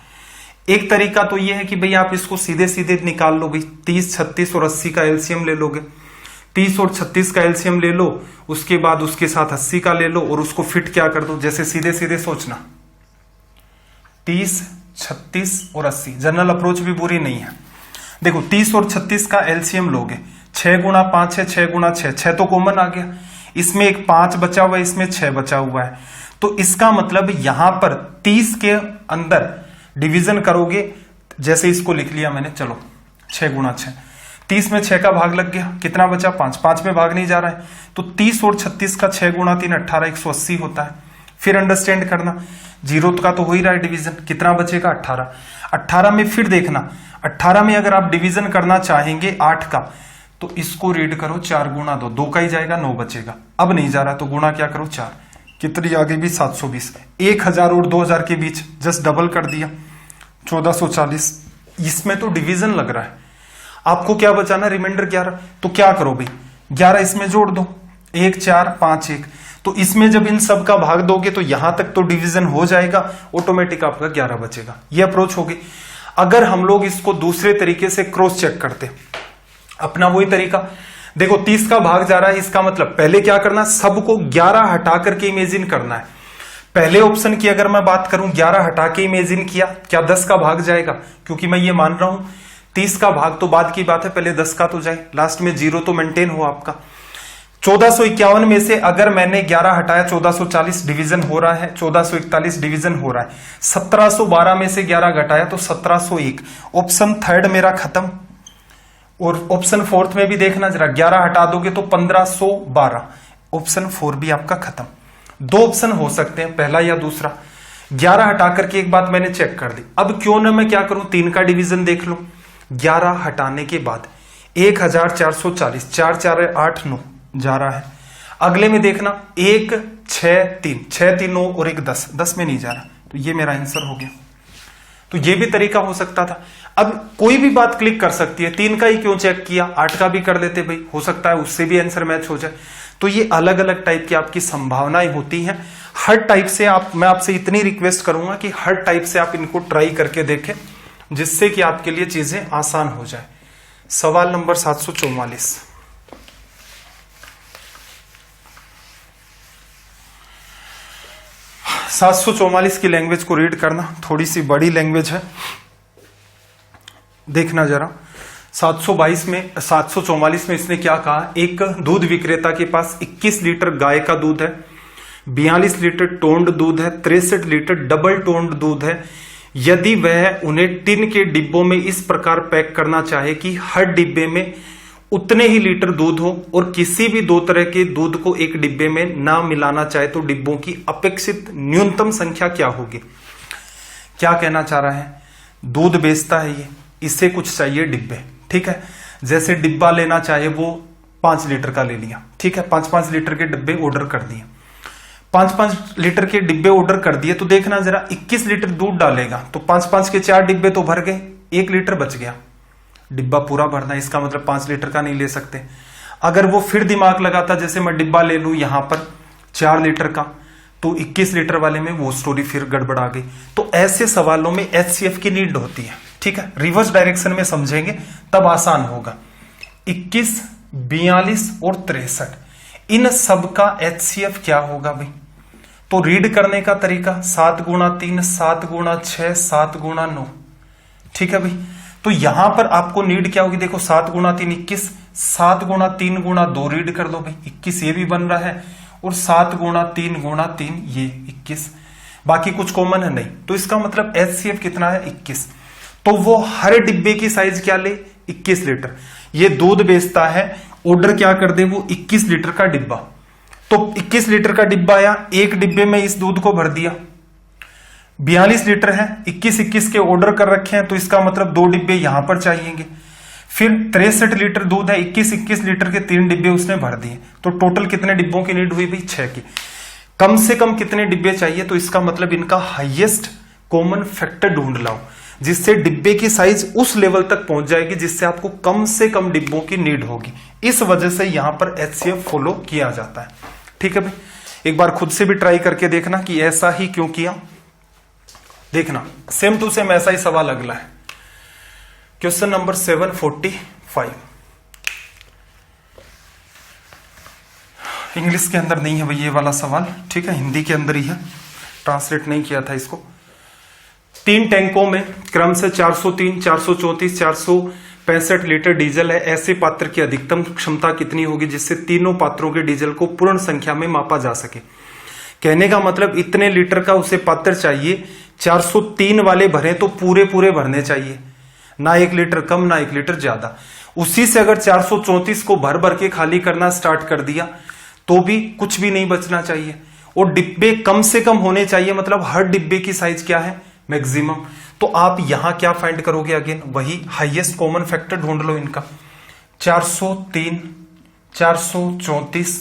एक तरीका तो यह है कि भाई आप इसको सीधे सीधे निकाल लो भाई, 30, 36 और 80 का एलसीएम ले लोगे। 30 और 36 का एलसीएम ले लो, उसके बाद उसके साथ 80 का ले लो और उसको फिट क्या कर दो, जैसे सीधे सीधे सोचना, 30, 36 और 80। जनरल अप्रोच भी बुरी नहीं है। देखो 30 और 36 का एलसीएम लोगे, 6 गुणा 5 है, 6 गुणा 6, 6 तो कॉमन आ गया, इसमें एक 5 बचा हुआ है, इसमें 6 बचा हुआ है। तो इसका मतलब यहां पर 30 के अंदर डिवीजन करोगे, जैसे इसको लिख लिया मैंने, चलो 6 गुणा 6, 30 में 6 का भाग लग गया, कितना बचा? 5, 5 में भाग नहीं जा रहा है। तो 30 और 36 का 6 गुणा 3 18, 180 होता है। फिर अंडरस्टैंड करना, जीरो का तो हो ही रहा है डिवीजन, कितना बचेगा? 18। 18 में फिर देखना, 18 में अगर आप डिवीजन करना चाहेंगे 8 का, तो इसको रीड करो 4 गुणा 2, 2 का ही जाएगा, 9 बचेगा। अब नहीं जा रहा तो गुणा क्या करो? 4, कितनी आगे भी? 720। 1000 और 2000 के बीच जस्ट डबल कर दिया, 1440। इसमें तो डिवीजन लग रहा है। आपको क्या बचाना? रिमाइंडर 11। तो क्या करो भाई, 11 इसमें जोड़ दो, 1 4 5 1। तो इसमें जब इन सब का भाग दोगे तो यहां तक तो डिवीजन हो जाएगा, ऑटोमेटिक आपका 11 बचेगा। ये अप्रोच होगी। अगर हम लोग इसको दूसरे तरीके से क्रॉस चेक करते, अपना वही तरीका, देखो 30 का भाग जा रहा है, इसका मतलब पहले क्या करना? सबको 11 हटा करके इमेजिन करना है। पहले ऑप्शन की अगर मैं बात करूं, 11 हटा के इमेजिन किया, क्या 10 का भाग जाएगा? क्योंकि मैं ये मान रहा हूं 30 का भाग तो बाद की बात है, पहले 10 का तो जाए, लास्ट में 0 तो मेंटेन हो आपका। 1451 में से अगर मैंने 11 हटाया, 1440 डिवीजन हो रहा है, 1441 डिवीजन हो रहा है। 1712 में से 11 घटाया तो 1701। ऑप्शन थर्ड मेरा खत्म। और ऑप्शन फोर्थ में भी देखना जरा, 11 हटा दोगे तो 1512। ऑप्शन 4 भी आपका खत्म। 2 ऑप्शन हो सकते हैं, पहला या दूसरा। 11 हटा करके एक बात मैंने चेक कर दी। अब क्यों ना मैं क्या करूं, 3 का डिवीजन देख लो। 11 हटाने के बाद 1440, 4 4 8 9 जा रहा है। अगले में देखना 1 6 3, 6 3 9 और 1 10, 10 में नहीं जा रहा, तो ये मेरा आंसर हो गया। तो ये भी तरीका हो सकता था। अब कोई भी बात क्लिक कर सकती है, 3 का ही क्यों चेक किया, 8 का भी कर लेते भाई, हो सकता है उससे भी आंसर मैच हो जाए। तो ये अलग अलग टाइप की आपकी संभावनाएं होती हैं। हर टाइप से मैं आपसे इतनी रिक्वेस्ट करूंगा कि हर टाइप से आप इनको ट्राई करके देखें, जिससे कि आपके लिए चीजें आसान हो जाए। सवाल नंबर 744। की लैंग्वेज को रीड करना, थोड़ी सी बड़ी लैंग्वेज है, देखना जरा। 744 में इसने क्या कहा, एक दूध विक्रेता के पास 21 लीटर गाय का दूध है, 42 लीटर टोंड दूध है, 63 लीटर डबल टोंड दूध है। यदि वह उन्हें टिन के डिब्बों में इस प्रकार पैक करना चाहे कि हर डिब्बे में उतने ही लीटर दूध हो और किसी भी 2 तरह के दूध को एक डिब्बे में ना मिलाना चाहे, तो डिब्बों की अपेक्षित न्यूनतम संख्या क्या होगी। क्या कहना चाह रहा है, दूध बेचता है ये, इसे कुछ चाहिए डिब्बे, ठीक है। जैसे डिब्बा लेना चाहे वो 5 लीटर का ले लिया, ठीक है, 5-5 लीटर के डिब्बे ऑर्डर कर दिए, 5-5 लीटर के डिब्बे ऑर्डर कर दिए। तो देखना जरा, 21 लीटर दूध डालेगा तो 5-5 के 4 डिब्बे तो भर गए, 1 लीटर बच गया, डिब्बा पूरा भरना, इसका मतलब 5 लीटर का नहीं ले सकते। अगर वो फिर दिमाग लगाता, जैसे मैं डिब्बा ले लूं यहां पर 4 लीटर का, तो 21 लीटर वाले में वो स्टोरी फिर गड़बड़ा गई। तो ऐसे सवालों में HCF की नीड होती है, ठीक है। रिवर्स डायरेक्शन में समझेंगे तब आसान होगा। 21, 42 और 63, इन सब का HCF क्या होगा भाई। तो रीड करने का तरीका 7 गुणा 3, 7 गुणा 6, 7 गुणा 9, ठीक है भाई। तो यहां पर आपको नीड क्या होगी, देखो 7 गुणा 3 21, 7 गुणा 3 गुणा 2 रीड कर दो भाई, 21 ये भी बन रहा है, और 7 गुणा 3 गुणा 3 ये 21, बाकी कुछ कॉमन है नहीं, तो इसका मतलब HCF कितना है 21। तो वो हर डिब्बे की साइज क्या ले 21 लीटर। ये दूध बेचता है, ऑर्डर क्या कर दे वो 21 लीटर का डिब्बा, तो 21 लीटर का डिब्बा आया, एक डिब्बे में इस दूध को भर दिया, 42 लीटर है, 21-21 के ऑर्डर कर रखे हैं, तो इसका मतलब 2 डिब्बे यहां पर चाहिएंगे। फिर 63 लीटर दूध है, 21-21 लीटर के 3 डिब्बे उसने भर दिए, तो टोटल कितने डिब्बों की नीड हुई भाई 6 की। कम से कम कितने डिब्बे चाहिए, तो इसका मतलब इनका हाईएस्ट कॉमन फैक्टर ढूंढ लाओ, जिससे डिब्बे की साइज उस लेवल तक पहुंच जाएगी जिससे आपको कम से कम डिब्बों की नीड होगी। इस वजह से यहां पर HCF फॉलो किया जाता है। ठीक है भाई, एक बार खुद से भी ट्राई करके देखना कि ऐसा ही क्यों किया, देखना सेम टू सेम ऐसा ही सवाल अगला है। क्वेश्चन नंबर 745, इंग्लिश के अंदर नहीं है भाई ये वाला सवाल, ठीक है, हिंदी के अंदर ही है, ट्रांसलेट नहीं किया था इसको। 3 टैंकों में क्रम से 403, 434, 465 लीटर डीजल है। ऐसे पात्र की अधिकतम क्षमता कितनी होगी जिससे तीनों पात्रों के डीजल को पूर्ण संख्या में मापा जा सके। कहने का मतलब इतने लीटर का उसे पात्र चाहिए, 403 वाले भरे तो पूरे पूरे भरने चाहिए, ना 1 लीटर कम ना 1 लीटर ज्यादा। उसी से अगर 434 को भर भर के खाली करना स्टार्ट कर दिया तो भी कुछ भी नहीं बचना चाहिए, और डिब्बे कम से कम होने चाहिए, मतलब हर डिब्बे की साइज क्या है मैक्सिमम। तो आप यहां क्या फाइंड करोगे, अगेन वही हाईएस्ट कॉमन फैक्टर ढूंढ लो इनका, 403, 434,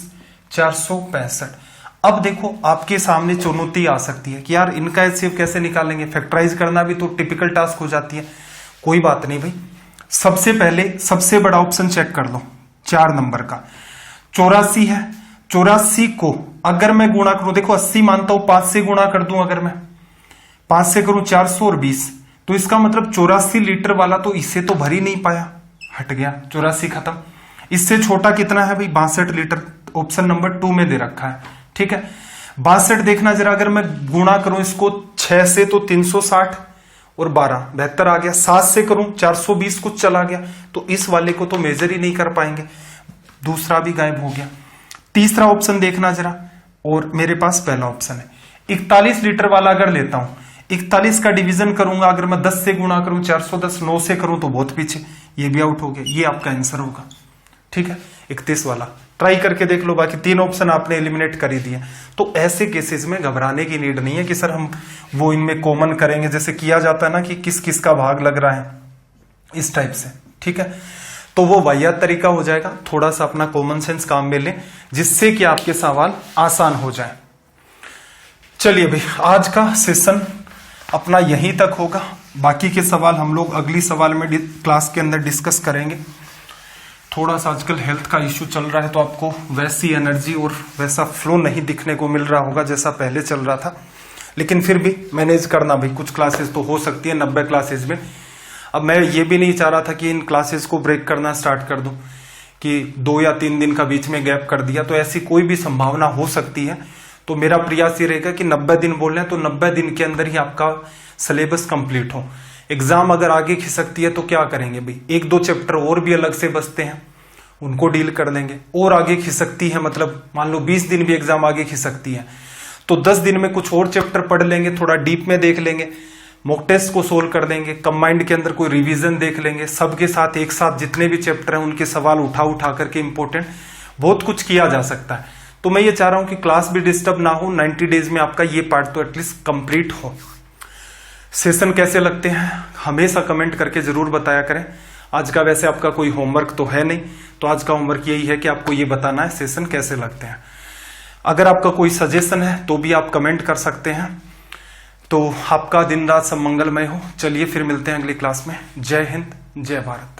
465। अब देखो आपके सामने चुनौती आ सकती है कि यार इनका HCF कैसे निकालेंगे, फैक्टराइज करना भी तो टिपिकल टास्क हो जाती है। कोई बात नहीं भाई, सबसे पहले सबसे बड़ा ऑप्शन चेक कर लो, 4 नंबर का 84 है। 84 को अगर मैं गुणा करूं, देखो 80 मानता हूं, 5 से गुणा कर दूं, अगर मैं 5 से करूं 400 और 20, तो इसका मतलब 84 लीटर वाला तो इससे तो भर ही नहीं पाया, हट गया, 84 खत्म। इससे छोटा कितना है भाई 62 लीटर, ऑप्शन नंबर 2 में दे रखा है, ठीक है। 62 देखना जरा, अगर मैं गुणा करूं इसको 6 से तो 360 और 12 72 आ गया, 7 से करूं 420 कुछ चला गया, तो इस वाले को तो मेजर ही नहीं कर पाएंगे, दूसरा भी गायब हो गया। तीसरा ऑप्शन देखना जरा, और मेरे पास पहला ऑप्शन है 41 लीटर वाला अगर लेता हूं, 41 का डिवीजन करूंगा, अगर मैं 10 से गुणा करूं 410, 9 से करूं तो बहुत पीछे, ये भी आउट हो गया, ये आपका आंसर होगा, ठीक है। 31 वाला ट्राई करके देख लो, बाकी 3 ऑप्शन आपने एलिमिनेट कर ही दिए। तो ऐसे केसेस में घबराने की नीड नहीं है कि सर हम वो इनमें कॉमन करेंगे, जैसे किया जाता है ना कि किस किस का भाग लग रहा है, इस टाइप से, ठीक है। तो वो वाहियात तरीका हो जाएगा, थोड़ा सा अपना कॉमन सेंस काम में लें जिससे कि आपके सवाल आसान हो जाए। चलिए भाई, आज का सेशन अपना यहीं तक होगा, बाकी के सवाल हम लोग अगली सवाल में क्लास के अंदर डिस्कस करेंगे। थोड़ा सा आजकल हेल्थ का इश्यू चल रहा है, तो आपको वैसी एनर्जी और वैसा फ्लो नहीं दिखने को मिल रहा होगा जैसा पहले चल रहा था, लेकिन फिर भी मैनेज करना भाई, कुछ क्लासेस तो हो सकती है 90 क्लासेस में। अब मैं ये भी नहीं चाह रहा था कि इन क्लासेस को ब्रेक करना स्टार्ट कर दूं, कि 2 या 3 दिन का बीच में गैप कर दिया, तो ऐसी कोई भी संभावना हो सकती है। तो मेरा प्रयास ये रहेगा कि 90 दिन बोल रहे हैं तो 90 दिन के अंदर ही आपका सिलेबस कंप्लीट हो। एग्जाम अगर आगे खिसकती है तो क्या करेंगे भाई, 1-2 चैप्टर और भी अलग से बचते हैं, उनको डील कर लेंगे। और आगे खिसकती है, मतलब मान लो 20 दिन भी एग्जाम आगे खिसकती है, तो 10 दिन में कुछ और चैप्टर पढ़ लेंगे, थोड़ा डीप में देख लेंगे, मॉक टेस्ट को सोल्व कर देंगे, कंबाइंड के अंदर कोई रिवीजन देख लेंगे, सबके साथ एक साथ जितने भी चैप्टर हैं उनके सवाल उठा उठा करके इंपॉर्टेंट, बहुत कुछ किया जा सकता है। तो मैं ये चाह रहा हूं कि क्लास भी डिस्टर्ब ना हो, 90 डेज में आपका ये पार्ट तो एटलीस्ट कंप्लीट हो। सेशन कैसे लगते हैं हमेशा कमेंट करके जरूर बताया करें। आज का वैसे आपका कोई होमवर्क तो है नहीं, तो आज का होमवर्क यही है कि आपको ये बताना है सेशन कैसे लगते हैं। अगर आपका कोई सजेशन है तो भी आप कमेंट कर सकते हैं। तो आपका दिन रात सब मंगलमय हो। चलिए फिर मिलते हैं अगली क्लास में। जय हिंद, जय भारत।